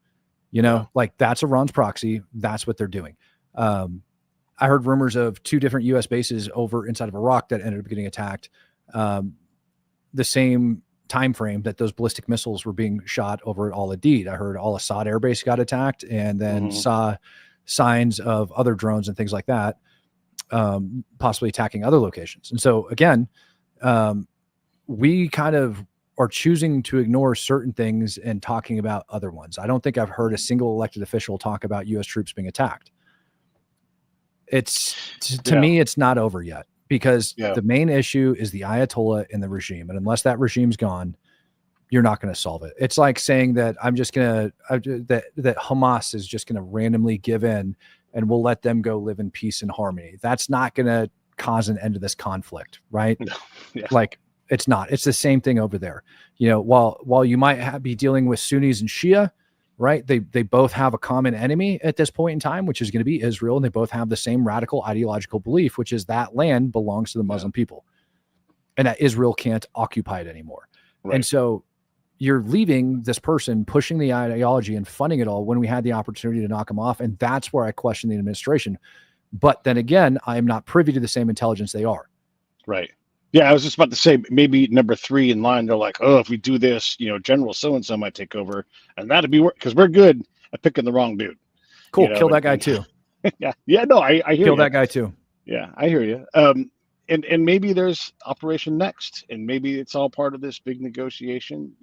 Like that's Iran's proxy. That's what they're doing. I heard rumors of 2 different U.S. bases over inside of Iraq that ended up getting attacked. The same time frame that those ballistic missiles were being shot over at Al Adid. I heard Al Assad Air Base got attacked, and then saw signs of other drones and things like that, possibly attacking other locations. And so again, we kind of are choosing to ignore certain things and talking about other ones. I don't think I've heard a single elected official talk about U.S. troops being attacked. It's to me, it's not over yet because the main issue is the Ayatollah and the regime. And unless that regime's gone, you're not going to solve it. It's like saying that that Hamas is just going to randomly give in and we'll let them go live in peace and harmony. That's not going to cause an end to this conflict, right? Like it's not. It's the same thing over there. While you might be dealing with Sunnis and Shia, right? They both have a common enemy at this point in time, which is going to be Israel. And they both have the same radical ideological belief, which is that land belongs to the Muslim people and that Israel can't occupy it anymore. Right. And so you're leaving this person pushing the ideology and funding it all when we had the opportunity to knock them off. And that's where I question the administration. But then again, I am not privy to the same intelligence they are. Right. Yeah, I was just about to say maybe number 3 in line. They're like, oh, if we do this, General so-and-so might take over, and that'd be because we're good at picking the wrong dude. Cool, kill that guy too. Yeah. No, I hear kill that guy too. Yeah, I hear you. And maybe there's Operation Next, and maybe it's all part of this big negotiation.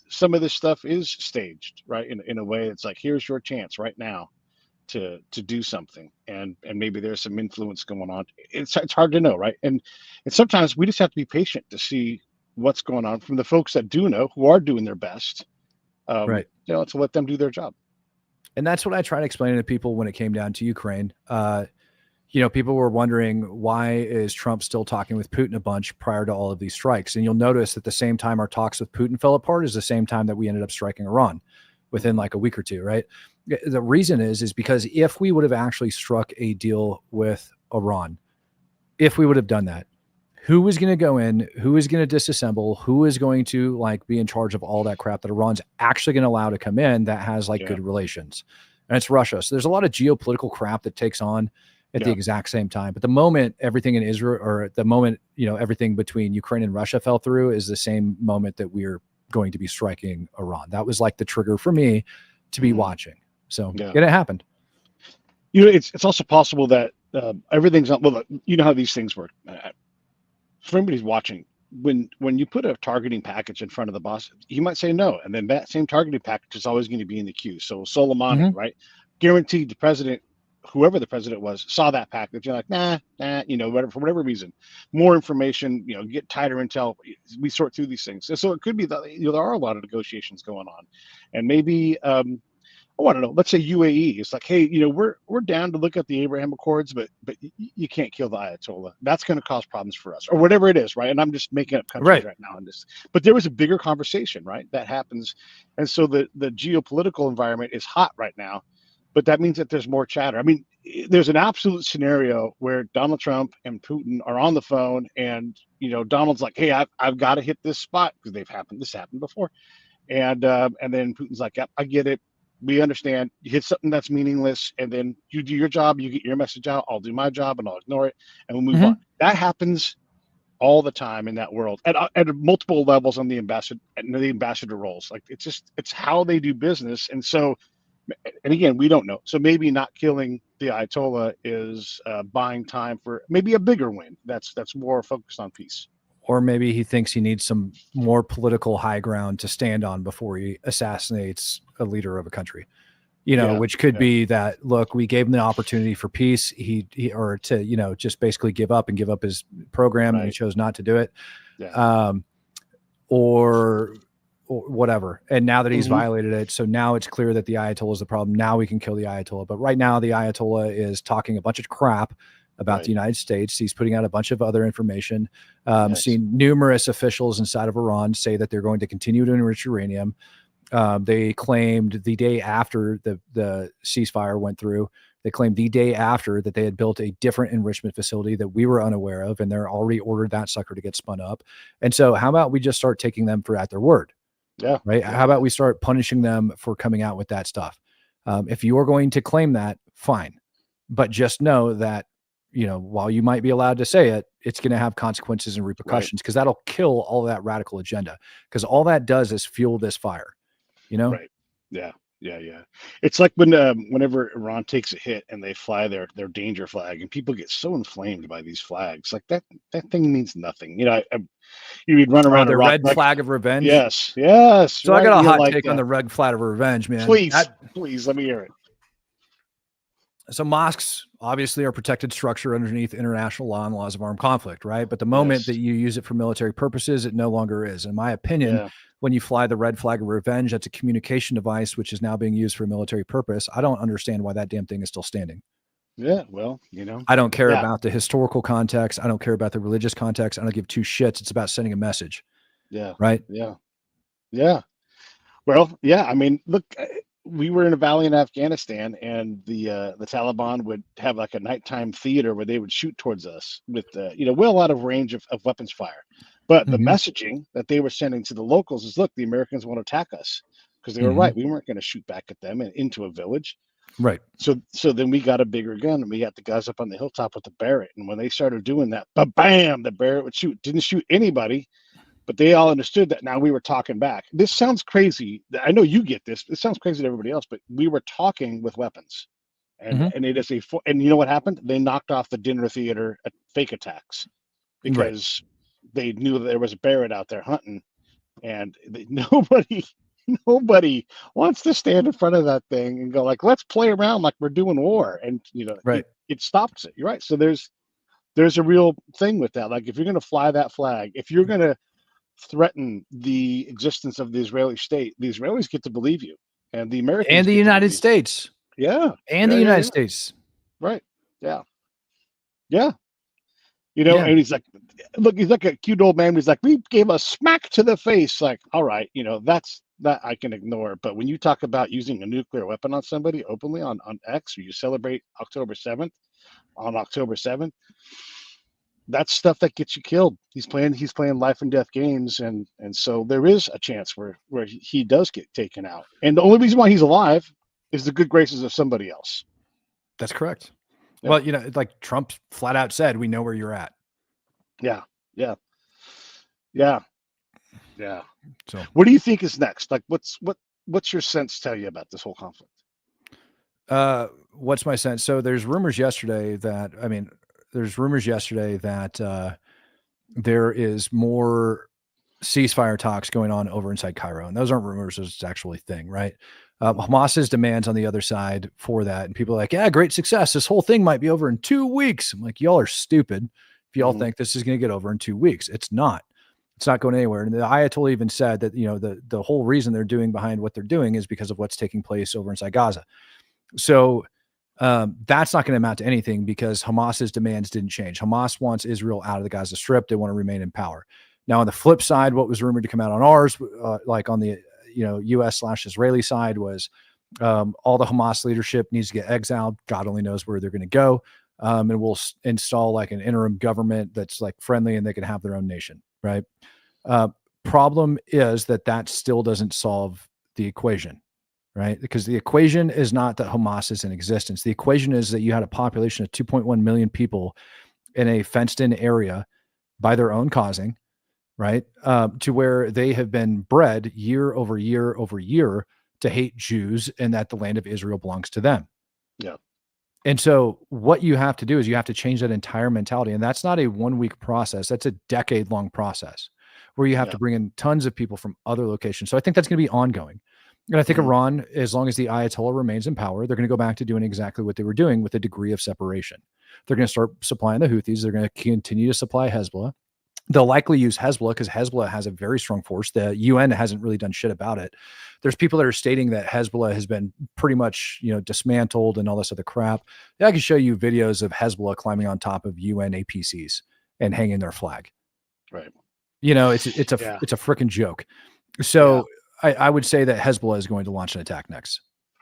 Some of this stuff is staged, right? In a way, it's like here's your chance right now to do something, and maybe there's some influence going on. It's hard to know, right? And sometimes we just have to be patient to see what's going on from the folks that do know, who are doing their best, right? To let them do their job. And that's what I try to explain to people when it came down to Ukraine. People were wondering, why is Trump still talking with Putin a bunch prior to all of these strikes? And you'll notice that the same time our talks with Putin fell apart is the same time that we ended up striking Iran within like a week or two, right? The reason is because if we would have actually struck a deal with Iran, if we would have done that, who is going to go in, who is going to disassemble, who is going to like be in charge of all that crap that Iran's actually going to allow to come in that has like Yeah. good relations. And it's Russia. So there's a lot of geopolitical crap that takes on at the exact same time. But the moment everything in Israel, or the moment, everything between Ukraine and Russia fell through, is the same moment that we're going to be striking Iran. That was like the trigger for me to be watching. So it happened. It's also possible that everything's not, well, you know how these things work. For anybody who's watching, when you put a targeting package in front of the boss, he might say no, and then that same targeting package is always going to be in the queue. So Soleimani, right? Guaranteed the president, whoever the president was, saw that package. You're like, nah, whatever, for whatever reason, more information, get tighter intel. We sort through these things. So it could be that there are a lot of negotiations going on, and maybe I don't know. Let's say UAE. It's like, hey, we're down to look at the Abraham Accords, but you can't kill the Ayatollah. That's going to cause problems for us, or whatever it is, right? And I'm just making up countries right now on this. But there was a bigger conversation, right? That happens, and so the geopolitical environment is hot right now. But that means that there's more chatter. I mean, there's an absolute scenario where Donald Trump and Putin are on the phone, and Donald's like, hey, I've got to hit this spot because this happened before, and then Putin's like, yep, I get it. We understand. You hit something that's meaningless, and then you do your job. You get your message out. I'll do my job, and I'll ignore it, and we'll move on. That happens all the time in that world at multiple levels on the ambassador roles. Like it's how they do business, and so, and again, we don't know. So maybe not killing the Ayatollah is buying time for maybe a bigger win. That's more focused on peace. Or maybe he thinks he needs some more political high ground to stand on before he assassinates a leader of a country, which could be that, look, we gave him the opportunity for peace. He or to, just basically give up his program, and he chose not to do it. Or whatever. And now that he's violated it, so now it's clear that the Ayatollah is the problem. Now we can kill the Ayatollah. But right now the Ayatollah is talking a bunch of crap about the United States. He's putting out a bunch of other information. Seen numerous officials inside of Iran say that they're going to continue to enrich uranium. They claimed the day after the ceasefire went through, they claimed the day after that they had built a different enrichment facility that we were unaware of, and they're already ordered that sucker to get spun up. And so how about we just start taking them at their word? Yeah. Right. How about we start punishing them for coming out with that stuff? If you're going to claim that, fine. But just know that, while you might be allowed to say it, it's going to have consequences and repercussions, because that'll kill all that radical agenda, because all that does is fuel this fire, Right. Yeah. It's like whenever Iran takes a hit and they fly their danger flag, and people get so inflamed by these flags, like that thing means nothing. You'd run around the a rock, red flag of revenge. Yes. So I got a hot take on the red flag of revenge, man. Please let me hear it. So mosques obviously are protected structure underneath international law and laws of armed conflict, right? But the moment that you use it for military purposes, it no longer is. In my opinion, when you fly the red flag of revenge, that's a communication device which is now being used for a military purpose. I don't understand why that damn thing is still standing. Yeah, well, I don't care about the historical context. I don't care about the religious context. I don't give two shits. It's about sending a message. Yeah. Right. Yeah. Well, yeah. I mean, look, we were in a valley in Afghanistan, and the Taliban would have like a nighttime theater where they would shoot towards us with well out of range of weapons fire. But the messaging that they were sending to the locals is, look, the Americans want to attack us, because they were right. We weren't going to shoot back at them and into a village. Right. So then we got a bigger gun, and we got the guys up on the hilltop with the Barrett. And when they started doing that, bam, the Barrett would shoot. Didn't shoot anybody, but they all understood that now we were talking back. This sounds crazy. I know you get this. It sounds crazy to everybody else, but we were talking with weapons. And it is and you know what happened? They knocked off the dinner theater at fake attacks, because they knew that there was a Barrett out there hunting, and nobody wants to stand in front of that thing and go like, let's play around like we're doing war. And it stops it. You're right. So there's a real thing with that. Like, if you're going to fly that flag, if you're going to threaten the existence of the Israeli state, the Israelis get to believe you, and the Americans and the United States. Yeah. And the United States. Right. Yeah. And he's like, look, he's like a cute old man. He's like, we gave a smack to the face. Like, all right, that I can ignore. But when you talk about using a nuclear weapon on somebody openly on X, or you celebrate October 7th on October 7th, that's stuff that gets you killed. He's playing life and death games, and so there is a chance where he does get taken out. And the only reason why he's alive is the good graces of somebody else. That's correct. Yeah. Well, like Trump flat out said, we know where you're at. Yeah. So what do you think is next? Like, what's your sense tell you about this whole conflict? What's my sense? So there's rumors yesterday that there is more ceasefire talks going on over inside Cairo. And those aren't rumors, it's actually a thing, right? Hamas's demands on the other side for that. And people are like, yeah, great success. This whole thing might be over in 2 weeks. I'm like, y'all are stupid if y'all think this is going to get over in 2 weeks. It's not. It's not going anywhere. And the Ayatollah even said that, the whole reason they're doing behind what they're doing is because of what's taking place over inside Gaza. So that's not going to amount to anything because Hamas's demands didn't change. Hamas wants Israel out of the Gaza Strip. They want to remain in power. Now, on the flip side, what was rumored to come out on ours, like on the U.S./Israeli side, was all the Hamas leadership needs to get exiled. God only knows where they're going to go, and we'll install like an interim government that's like friendly, and they can have their own nation. Right? Problem is that still doesn't solve the equation. Right? Because the equation is not that Hamas is in existence. The equation is that you had a population of 2.1 million people in a fenced-in area by their own causing, right? To where they have been bred year over year over year to hate Jews and that the land of Israel belongs to them. Yeah. And so what you have to do is you have to change that entire mentality. And that's not a 1 week process. That's a decade-long process where you have to bring in tons of people from other locations. So I think that's going to be ongoing. And I think Iran, as long as the Ayatollah remains in power, they're going to go back to doing exactly what they were doing with a degree of separation. They're going to start supplying the Houthis. They're going to continue to supply Hezbollah. They'll likely use Hezbollah because Hezbollah has a very strong force. The UN hasn't really done shit about it. There's people that are stating that Hezbollah has been pretty much, dismantled and all this other crap. I can show you videos of Hezbollah climbing on top of UN APCs and hanging their flag. Right. It's a freaking joke. So I would say that Hezbollah is going to launch an attack next.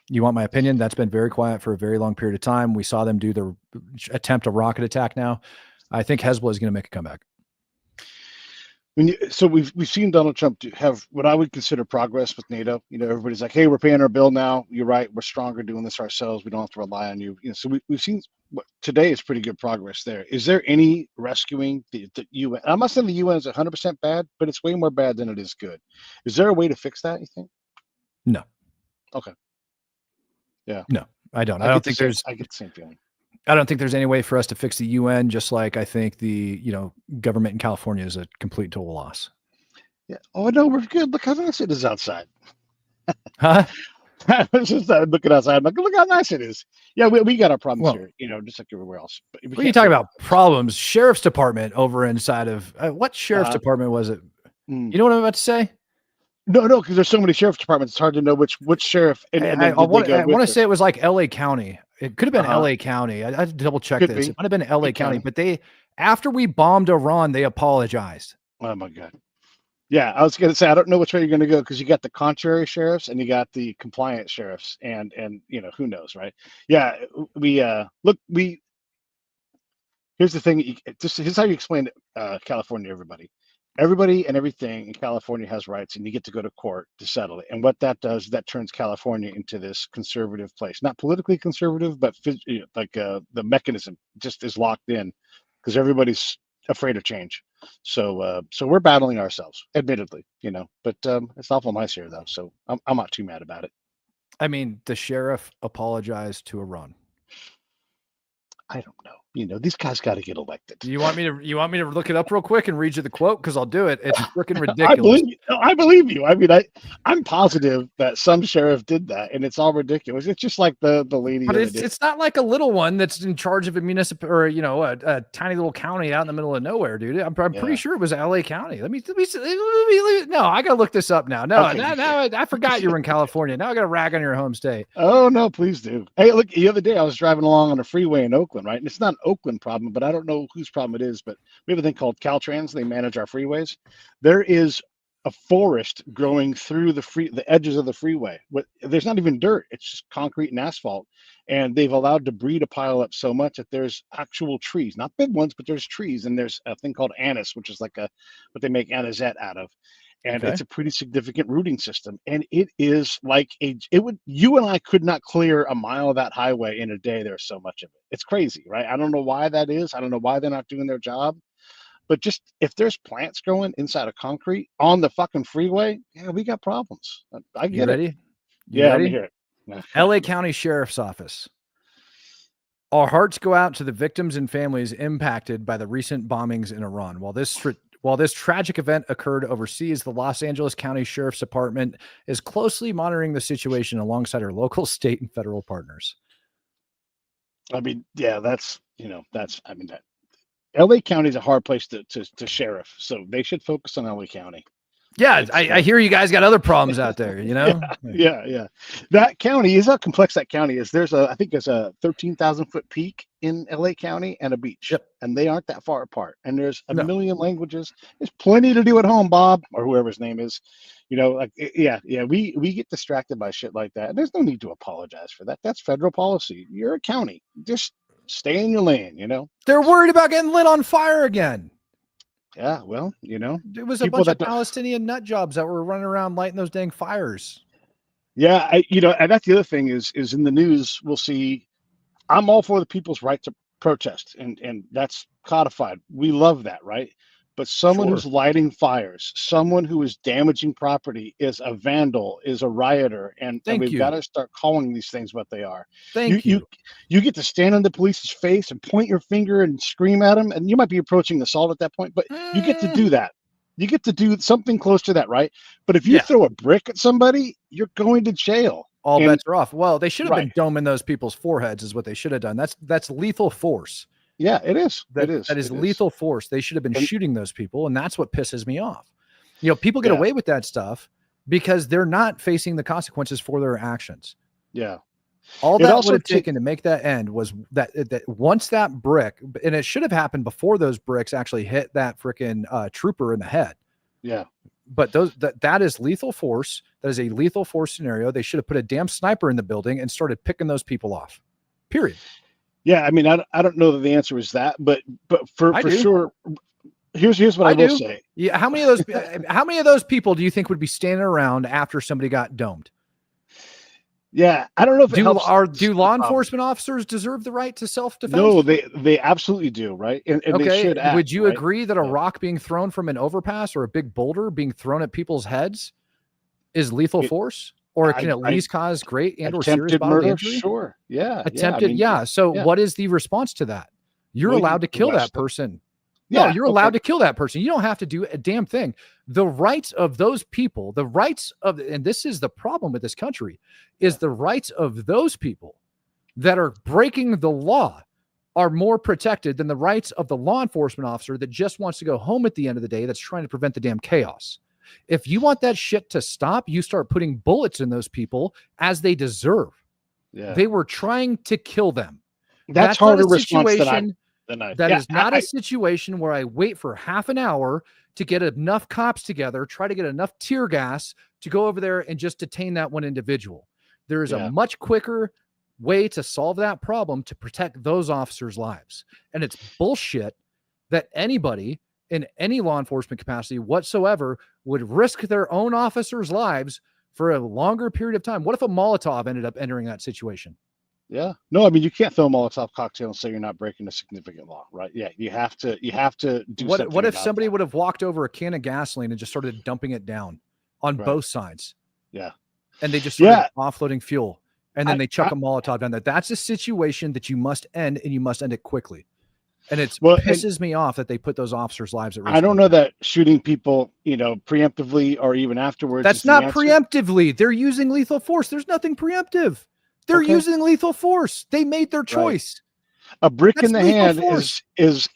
You want my opinion? That's been very quiet for a very long period of time. We saw them do their attempt a rocket attack now. I think Hezbollah is going to make a comeback. So we've seen Donald Trump have what I would consider progress with NATO. Everybody's like, "Hey, we're paying our bill now. You're right. We're stronger doing this ourselves. We don't have to rely on you." So we've seen what today is pretty good progress there. Is there any rescuing the UN? I'm not saying the UN is 100% bad, but it's way more bad than it is good. Is there a way to fix that? You think? No. Okay. Yeah. No, I don't. I get the same feeling. I don't think there's any way for us to fix the UN, just like I think the government in California is a complete total loss. Yeah. Oh no, we're good. Look how nice it is outside. Huh? I was just looking outside. I'm like, look how nice it is. Yeah, we got our problems here, just like everywhere else. But what are you talking about? Problems? Sheriff's department over inside of what sheriff's department was it? You know what I'm about to say? No, because there's so many sheriff's departments. It's hard to know which sheriff. I want to say it was like L.A. County. It could have been L.A. County. I had to double check this. It might have been L.A. County, but after we bombed Iran, they apologized. Oh my God. Yeah, I was going to say, I don't know which way you're going to go because you got the contrary sheriffs and you got the compliant sheriffs and who knows, right? Yeah, here's the thing. Here's how you explain California to everybody. Everybody and everything in California has rights, and you get to go to court to settle it. And what that does, that turns California into this conservative place. Not politically conservative, but the mechanism just is locked in because everybody's afraid of change. So we're battling ourselves, admittedly, but it's awful nice here though. So I'm not too mad about it. I mean, the sheriff apologized to Iran. I don't know. These guys got to get elected. You want me to look it up real quick and read you the quote? Because I'll do it. It's freaking ridiculous. I believe you. I mean, I'm positive that some sheriff did that, and it's all ridiculous. It's just like the lady. But it's not like a little one that's in charge of a municipal or a tiny little county out in the middle of nowhere, dude. I'm pretty sure it was L.A. County. Let me. No, I gotta look this up now. No, okay. now I forgot you were in California. Now I gotta rag on your home state. Oh no, please do. Hey, look, the other day I was driving along on a freeway in Oakland, right? And it's not an Oakland problem, but I don't know whose problem it is. But we have a thing called Caltrans. They manage our freeways. There is a forest growing through the edges of the freeway. There's not even dirt; it's just concrete and asphalt. And they've allowed debris to pile up so much that there's actual trees, not big ones, but there's trees. And there's a thing called anise, which is like what they make anisette out of, and Okay. it's a pretty significant rooting system. And it is like you and I could not clear a mile of that highway in a day. There's so much of it. It's crazy, right? I don't know why that is. I don't know why they're not doing their job. But just if there's plants growing inside of concrete on the fucking freeway, yeah, we got problems. I You get it. ready? You Yeah, let me ready? hear it. LA County Sheriff's Office. Our hearts go out to the victims and families impacted by the recent bombings in Iran. While this tragic event occurred overseas, the Los Angeles County Sheriff's Department is closely monitoring the situation alongside our local, state, and federal partners. I mean, yeah, that LA County is a hard place to sheriff, so they should focus on LA County. Yeah, I hear you guys got other problems out there, you know? Yeah. That county is how complex that county is. I think there's a 13,000-foot peak in LA County and a beach. Yep. And they aren't that far apart. And there's a million languages. There's plenty to do at home, Bob, or whoever his name is. We get distracted by shit like that. And there's no need to apologize for that. That's federal policy. You're a county. Just stay in your lane, you know? They're worried about getting lit on fire again. Yeah, well, you know, it was a bunch of Palestinian nut jobs that were running around lighting those dang fires. Yeah, and that's the other thing is in the news we'll see. I'm all for the people's right to protest, and that's codified. We love that, right? But someone who's lighting fires, someone who is damaging property, is a vandal, is a rioter, and we've got to start calling these things what they are. You get to stand on the police's face and point your finger and scream at them, and you might be approaching assault at that point, but you get to do that. You get to do something close to that, right? But if you throw a brick at somebody, you're going to jail. All bets are off. Well, they should have been doming those people's foreheads is what they should have done. That's lethal force. Yeah, it is. That is lethal force. They should have been shooting those people, and that's what pisses me off. You know, people get away with that stuff because they're not facing the consequences for their actions. Yeah. All that would have taken to make that end was that once that brick, and it should have happened before those bricks actually hit that freaking trooper in the head. Yeah. But that is lethal force. That is a lethal force scenario. They should have put a damn sniper in the building and started picking those people off. Period. Yeah, I mean, I don't know that the answer is that, but for sure, here's what I will say. Yeah, how many of those people do you think would be standing around after somebody got domed? Yeah, I don't know if it helps. Do law enforcement officers deserve the right to self-defense? No, they absolutely do, right? And they should act, would you agree that a rock being thrown from an overpass or a big boulder being thrown at people's heads is lethal force? Or it can at least cause great and or serious bodily injury? Sure. Yeah. Attempted. So what is the response to that? You're allowed to kill that person. No, you're allowed to kill that person. You don't have to do a damn thing. The rights of those people, and this is the problem with this country, is the rights of those people that are breaking the law are more protected than the rights of the law enforcement officer that just wants to go home at the end of the day that's trying to prevent the damn chaos. If you want that shit to stop, you start putting bullets in those people as they deserve. Yeah. They were trying to kill them. That's harder response That is not a situation where I wait for half an hour to get enough cops together, try to get enough tear gas to go over there and just detain that one individual. There is a much quicker way to solve that problem to protect those officers' lives. And it's bullshit that anybody in any law enforcement capacity whatsoever would risk their own officers' lives for a longer period of time. What if a Molotov ended up entering that situation? Yeah. No, I mean, you can't throw a Molotov cocktail and say you're not breaking a significant law, right? Yeah. You have to do something. What if somebody would have walked over a can of gasoline and just started dumping it down on both sides? Yeah. And they just started offloading fuel and then they chuck a Molotov down there. That's a situation that you must end, and you must end it quickly. And it pisses me off that they put those officers' lives at risk. I don't know that shooting people, preemptively or even afterwards. That's not preemptively. They're using lethal force. There's nothing preemptive. They're using lethal force. They made their choice. Right. A brick in the hand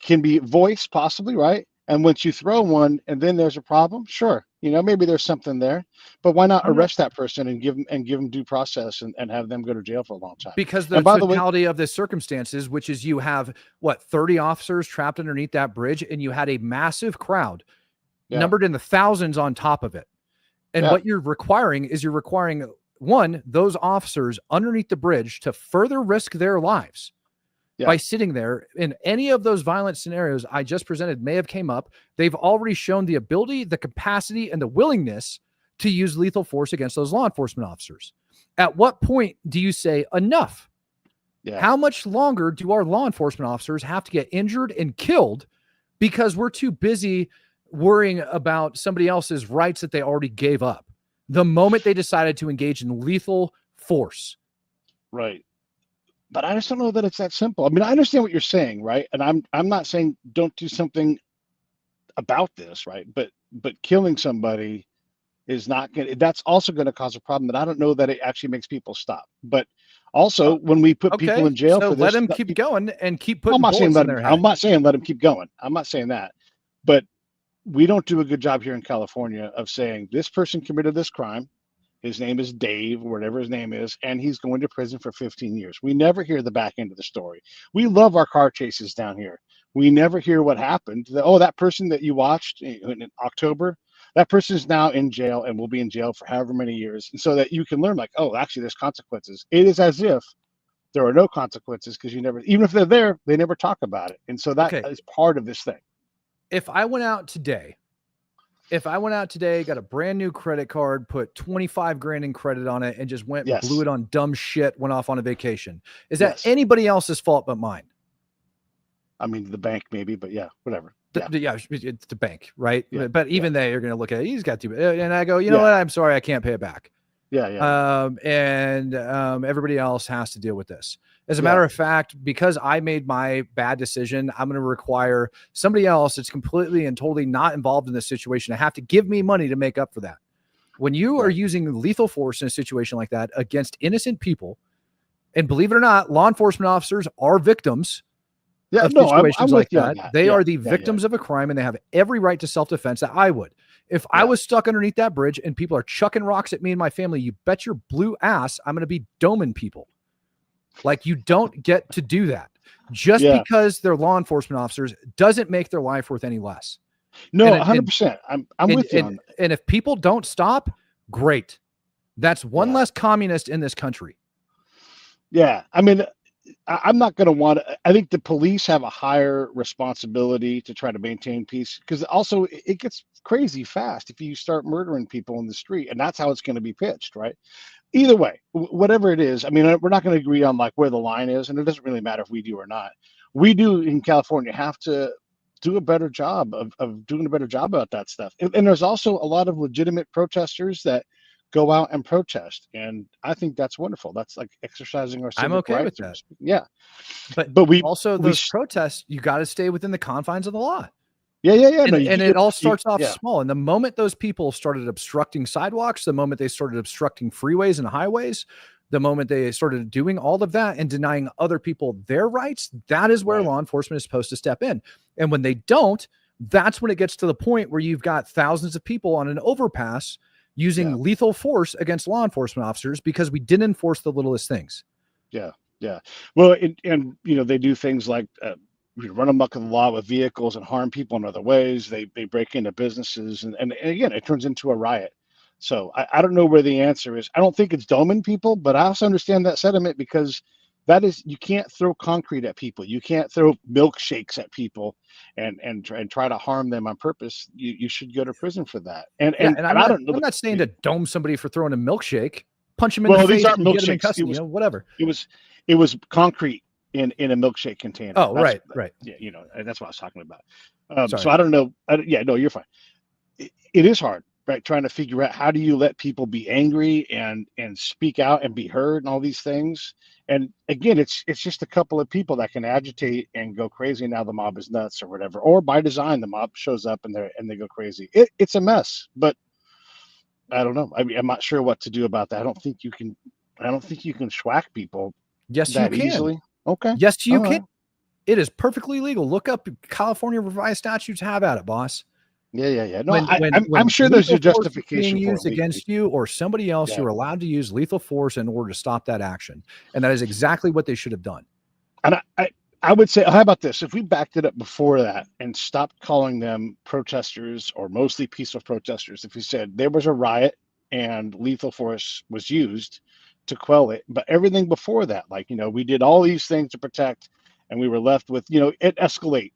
can be voice, possibly, right? And once you throw one and then there's a problem, sure, maybe there's something there. But why not arrest that person and give them due process and have them go to jail for a long time? Because the totality of the circumstances, which is you have 30 officers trapped underneath that bridge, and you had a massive crowd. numbered in the thousands on top of it. And what you're requiring is one, those officers underneath the bridge to further risk their lives by sitting there. In any of those violent scenarios I just presented may have came up. They've already shown the ability, the capacity, and the willingness to use lethal force against those law enforcement officers. At what point do you say enough? How much longer do our law enforcement officers have to get injured and killed because we're too busy worrying about somebody else's rights that they already gave up the moment they decided to engage in lethal force? Right. But I just don't know that it's that simple. I mean, I understand what you're saying, right? And I'm not saying don't do something about this, right? But killing somebody is not going to, that's also going to cause a problem that I don't know that it actually makes people stop. But also when we put people in jail for this, let them keep going and keep putting bullets in their head. I'm not saying let them keep going. I'm not saying that. But we don't do a good job here in California of saying this person committed this crime. His name is Dave, or whatever his name is, and he's going to prison for 15 years. We never hear the back end of the story. We love our car chases down here. We never hear what happened. That person that you watched in October, that person is now in jail and will be in jail for however many years. And so that you can learn, like, oh, actually, there's consequences. It is as if there are no consequences because even if they're there, they never talk about it. And so that is part of this thing. If I went out today, got a brand new credit card, put 25 grand in credit on it, and just went and blew it on dumb shit, went off on a vacation, is that anybody else's fault but mine? I mean, the bank maybe, but whatever. It's the bank, right? But even they are going to look at it. He's got to, and I go, you know what? I'm sorry, I can't pay it back. And everybody else has to deal with this. As a matter of fact, because I made my bad decision, I'm going to require somebody else that's completely and totally not involved in this situation to have to give me money to make up for that. When you are using lethal force in a situation like that against innocent people, and believe it or not, law enforcement officers are victims of situations like that. They are the victims of a crime, and they have every right to self-defense that I would. If I was stuck underneath that bridge and people are chucking rocks at me and my family, you bet your blue ass I'm going to be doming people. Like, you don't get to do that. Just because they're law enforcement officers doesn't make their life worth any less. No, 100%. I'm with you on that. And if people don't stop, great. That's one less communist in this country. Yeah. I mean, I'm not going to want to, I think the police have a higher responsibility to try to maintain peace, because also it gets crazy fast if you start murdering people in the street, and that's how it's going to be pitched, right? Either way, whatever it is, I mean, we're not going to agree on like where the line is, and it doesn't really matter if we do or not. We do in California have to do a better job of doing a better job about that stuff. And there's also a lot of legitimate protesters that go out and protest, and I think that's wonderful. That's like exercising our civic rights. With that. Yeah, but we also those protests, you got to stay within the confines of the law. Yeah. And it all starts off small. And the moment those people started obstructing sidewalks, the moment they started obstructing freeways and highways, the moment they started doing all of that and denying other people their rights, that is where law enforcement is supposed to step in. And when they don't, that's when it gets to the point where you've got thousands of people on an overpass using lethal force against law enforcement officers because we didn't enforce the littlest things. Yeah. Well, and they do things like run amok in the law with vehicles and harm people in other ways. They break into businesses, and again, it turns into a riot. So I don't know where the answer is. I don't think it's doming people, but I also understand that sentiment, because that is, you can't throw concrete at people. You can't throw milkshakes at people and try to harm them on purpose. You should go to prison for that. And I'm not saying to dome somebody for throwing a milkshake. Punch them in the face and get them in custody, whatever. It was concrete in a milkshake container. Oh, right. Yeah, that's what I was talking about. So I don't know. No, you're fine. It is hard, right? Trying to figure out how do you let people be angry and speak out and be heard and all these things. And again, it's just a couple of people that can agitate and go crazy. Now the mob is nuts or whatever, or by design, the mob shows up and they go crazy. It's a mess, but I don't know. I mean, I'm not sure what to do about that. I don't think you can schwack people. Yes, you can. Easily. Okay. Yes, you can. It is perfectly legal. Look up California revised statutes. Have at it, boss. Yeah. No, I'm sure there's a justification being used against you or somebody else. You're allowed to use lethal force in order to stop that action, and that is exactly what they should have done. And I would say, how about this? If we backed it up before that and stopped calling them protesters or mostly peaceful protesters, if we said there was a riot and lethal force was used to quell it, but everything before that, like, we did all these things to protect, and we were left with, it escalate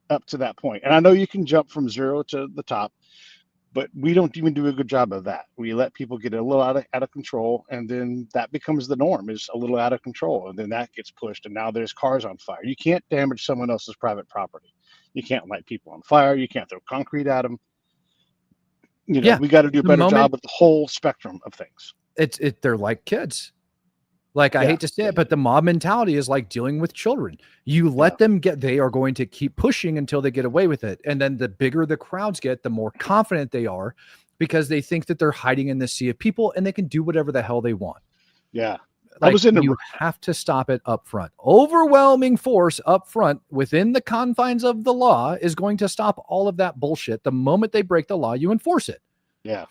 up to that point. And I know you can jump from zero to the top, but we don't even do a good job of that. We let people get a little out of control, and then that becomes the norm, is a little out of control, and then that gets pushed, and now there's cars on fire. You can't damage someone else's private property. You can't light people on fire. You can't throw concrete at them. Yeah. We got to do a The better moment job with the whole spectrum of things. they're like kids. Like, I Yeah. hate to say it, but the mob mentality is like dealing with children. You let them they are going to keep pushing until they get away with it. And then the bigger the crowds get, the more confident they are, because they think that they're hiding in the sea of people and they can do whatever the hell they want. Yeah. Like, you have to stop it up front. Overwhelming force up front within the confines of the law is going to stop all of that bullshit. The moment they break the law, you enforce it. Yeah.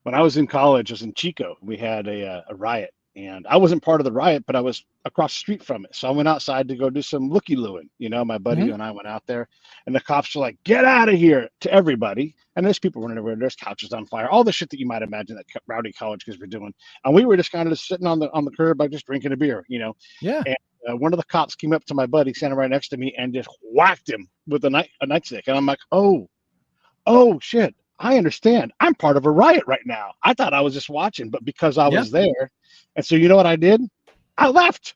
When I was in college, I was in Chico. We had a riot, and I wasn't part of the riot, but I was across the street from it. So I went outside to go do some looky-looing. My buddy and I went out there, and the cops were like, "Get out of here!" to everybody. And there's people running everywhere. There's couches on fire, all the shit that you might imagine that rowdy college kids were doing. And we were just kind of just sitting on the curb, like just drinking a beer. Yeah. And one of the cops came up to my buddy standing right next to me and just whacked him with a nightstick. And I'm like, oh shit. I understand. I'm part of a riot right now. I thought I was just watching, but because I was there. And so, you know what I did? I left.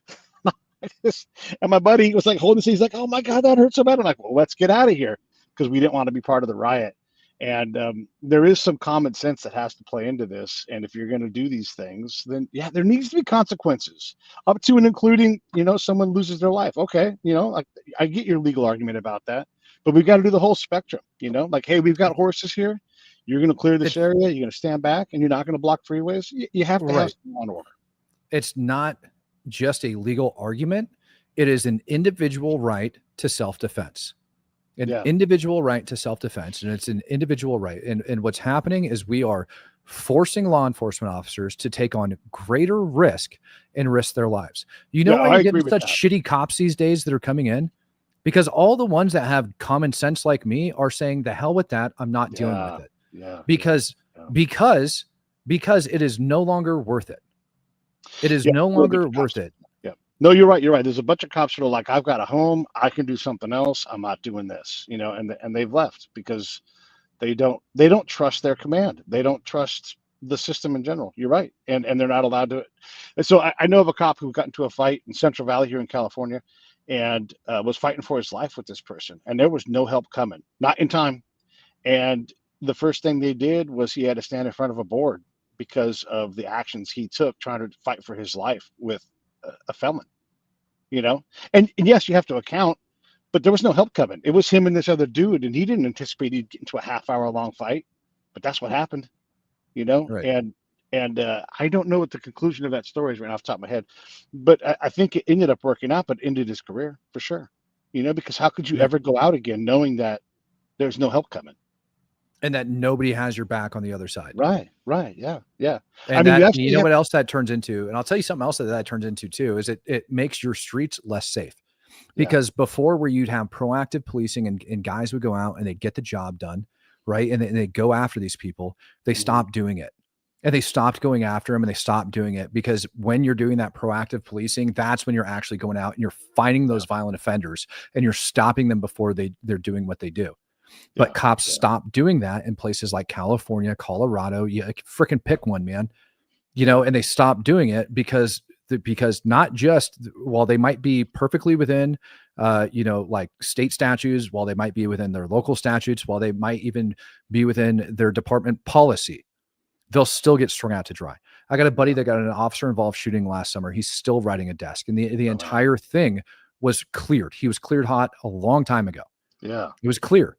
And my buddy was like holding this. He's like, "Oh my God, that hurt so bad." I'm like, "Well, let's get out of here," because we didn't want to be part of the riot. And there is some common sense that has to play into this. And if you're going to do these things, then yeah, there needs to be consequences, up to and including, someone loses their life. Okay. Like, I get your legal argument about that, but we've got to do the whole spectrum, like, hey, we've got horses here. You're going to clear this area. You're going to stand back, and you're not going to block freeways. You have to have some law and order. It's not just a legal argument. It is an individual right to self-defense. Individual right to self-defense, and it's an individual right. And what's happening is we are forcing law enforcement officers to take on greater risk and risk their lives. Why you're getting such shitty cops these days that are coming in? Because all the ones that have common sense like me are saying, the hell with that. I'm not dealing with it. Because it is no longer worth it. It is no longer worth it. No, you're right. You're right. There's a bunch of cops that are like, I've got a home. I can do something else. I'm not doing this, and they've left because they don't trust their command. They don't trust the system in general. You're right. And they're not allowed to. And so I know of a cop who got into a fight in Central Valley here in California, and was fighting for his life with this person. And there was no help coming, not in time. And the first thing they did was he had to stand in front of a board because of the actions he took trying to fight for his life with a felon. And yes, you have to account, but there was no help coming. It was him and this other dude, and he didn't anticipate he'd get into a half-hour long fight, but that's what happened. Right. And I don't know what the conclusion of that story is right off the top of my head, but I think it ended up working out, but ended his career for sure. Because how could you ever go out again knowing that there's no help coming? And that nobody has your back on the other side. Right. Yeah. And what else that turns into, and I'll tell you something else that turns into too, is it makes your streets less safe. Because before, where you'd have proactive policing and guys would go out and they'd get the job done, right? And they go after these people, they stopped doing it. And they stopped going after them, and they stopped doing it because when you're doing that proactive policing, that's when you're actually going out and you're finding those violent offenders and you're stopping them before they're doing what they do. But cops stopped doing that in places like California, Colorado. You freaking pick one, man. And they stopped doing it because not just, while they might be perfectly within, like state statutes, while they might be within their local statutes, while they might even be within their department policy, they'll still get strung out to dry. I got a buddy that got an officer involved shooting last summer. He's still riding a desk, and the entire thing was cleared. He was cleared hot a long time ago. Yeah, it was clear.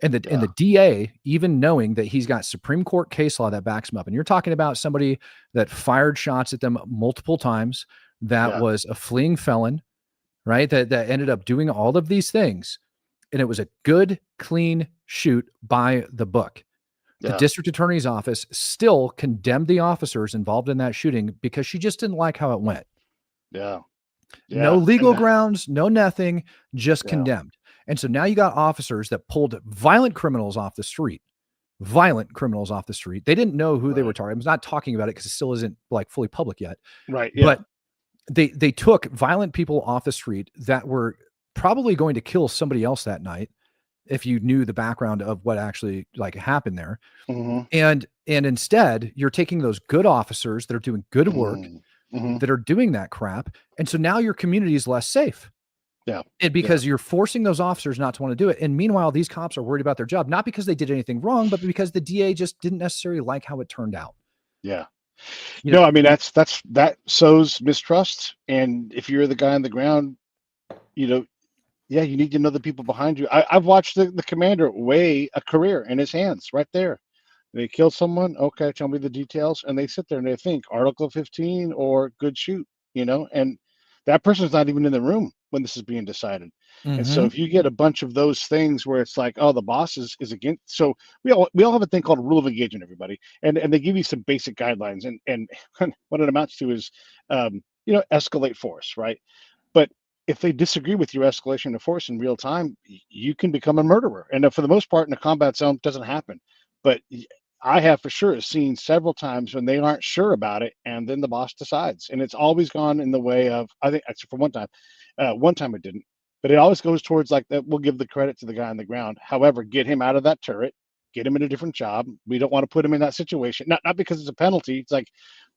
And the DA, even knowing that he's got Supreme Court case law that backs him up, and you're talking about somebody that fired shots at them multiple times, that was a fleeing felon, right? That ended up doing all of these things. And it was a good, clean shoot by the book. The district attorney's office still condemned the officers involved in that shooting because she just didn't like how it went. Yeah. No Yeah. legal And grounds, no nothing, just yeah. condemned. And so now you got officers that pulled violent criminals off the street. Violent criminals off the street. They didn't know who they were Right. targeting. I was not talking about it because it still isn't like fully public yet. Right. Yeah. But they took violent people off the street that were probably going to kill somebody else that night if you knew the background of what actually like happened there. Hmm. And instead, you're taking those good officers that are doing good work, Hmm. Hmm. that are doing that crap, and so now your community is less safe. Yeah. And Yeah. because you're forcing those officers not to want to do it. And meanwhile, these cops are worried about their job, not because they did anything wrong, but because the DA just didn't necessarily like how it turned out. Yeah. You know, No, I mean that sows mistrust. And if you're the guy on the ground, you know, yeah, you need to know the people behind you. I've watched the commander weigh a career in his hands right there. They kill someone. Okay, tell me the details. And they sit there and they think Article 15 or good shoot, and that person's not even in the room when this is being decided. And so mhm, if you get a bunch of those things where it's like, oh, the boss is against, so we all have a thing called rule of engagement, everybody, and they give you some basic guidelines, and what it amounts to is, escalate force, right? But if they disagree with your escalation of force in real time, you can become a murderer. And for the most part, in a combat zone, it doesn't happen. But I have for sure seen several times when they aren't sure about it, and then the boss decides, and it's always gone in the way of, I think, actually, for one time it didn't, but it always goes towards like that. We'll give the credit to the guy on the ground. However, get him out of that turret, get him in a different job. We don't want to put him in that situation. Not because it's a penalty. It's like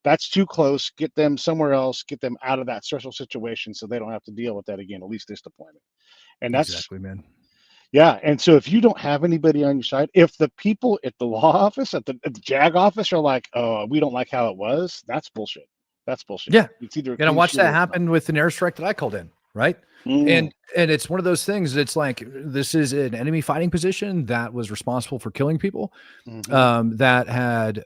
that's too close. Get them somewhere else. Get them out of that stressful situation so they don't have to deal with that again. At least this deployment. And that's exactly, man. yeah. And so if you don't have anybody on your side, if the people at the law office, at the JAG office are like, oh, we don't like how it was, that's bullshit. That's bullshit. Yeah. It's either a And I clean watched sheet that or it's not. happen with an airstrike that I called in, right? Mm, And it's one of those things. It's like this is an enemy fighting position that was responsible for killing people, hmm. that had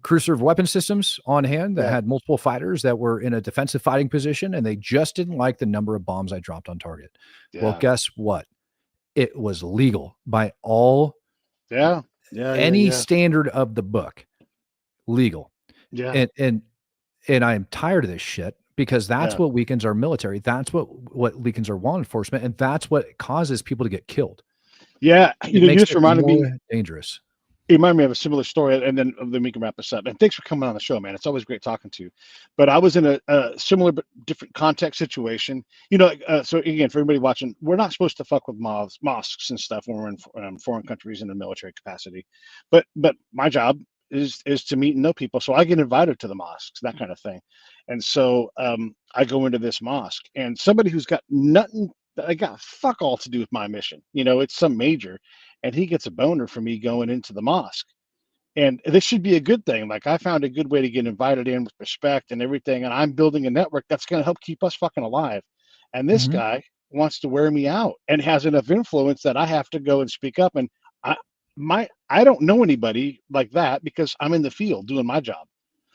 crew serve weapon systems on hand, that Yeah. had multiple fighters that were in a defensive fighting position, and they just didn't like the number of bombs I dropped on target. Well, Yeah. guess what? It was legal by all Yeah. Yeah. Yeah. any Yeah. standard of the book, legal. Yeah. And I am tired of this shit because that's Yeah. what weakens our military. That's what weakens our law enforcement, and that's what causes people to get killed. Yeah. It You makes just it reminded me. more dangerous. It reminded me of a similar story, and then we can wrap this up. And thanks for coming on the show, man. It's always great talking to you. But I was in a similar but different context situation. So again, for everybody watching, we're not supposed to fuck with mosques and stuff when we're in foreign countries in a military capacity. But my job is to meet and know people, so I get invited to the mosques, that kind of thing. And so I go into this mosque, and somebody who's got nothing, I got fuck all to do with my mission. It's some major, and he gets a boner for me going into the mosque. And this should be a good thing. Like I found a good way to get invited in with respect and everything. And I'm building a network that's going to help keep us fucking alive. And this Mhm, guy wants to wear me out and has enough influence that I have to go and speak up. And I I don't know anybody like that because I'm in the field doing my job.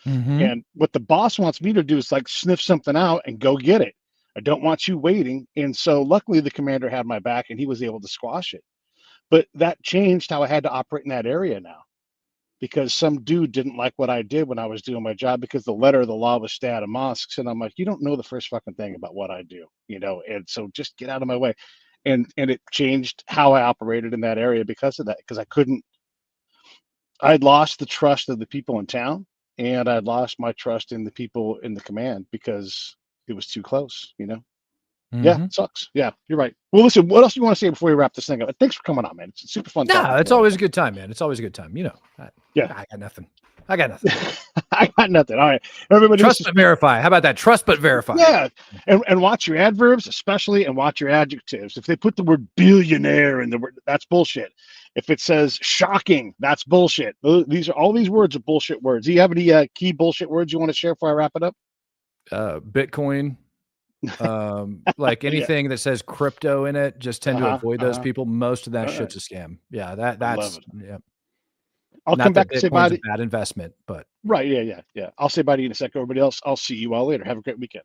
mhm, And what the boss wants me to do is like sniff something out and go get it. I don't want you waiting. And so luckily the commander had my back and he was able to squash it. But that changed how I had to operate in that area now because some dude didn't like what I did when I was doing my job because the letter of the law was stay out of mosques. And I'm like, you don't know the first fucking thing about what I do. And so just get out of my way. And it changed how I operated in that area because of that, because I'd lost the trust of the people in town and I'd lost my trust in the people in the command because it was too close. Yeah, mhm. it sucks. Yeah, you're right. Well, listen, what else do you want to say before we wrap this thing up? Thanks for coming on, man. It's super fun talking No, to it's you always. always a good time, man. It's always a good time. Yeah. I got nothing. I got nothing. I got nothing. All right. Everybody, this Trust is but verify. How about that? Trust but verify. yeah. And watch your adverbs, especially, and watch your adjectives. If they put the word billionaire in the word, that's bullshit. If it says shocking, that's bullshit. All these words are bullshit words. Do you have any key bullshit words you want to share before I wrap it up? Bitcoin, like Yeah. anything that says crypto in it, just tend to Uh-huh. avoid those Uh-huh. people. Most of that All right. shit's a scam. Yeah, I love that's it. yeah. I'll come Not that back and say bye Bitcoin's a to bad investment, but right. Yeah. Yeah. Yeah. I'll say bye to you in a second. Everybody else, I'll see you all later. Have a great weekend.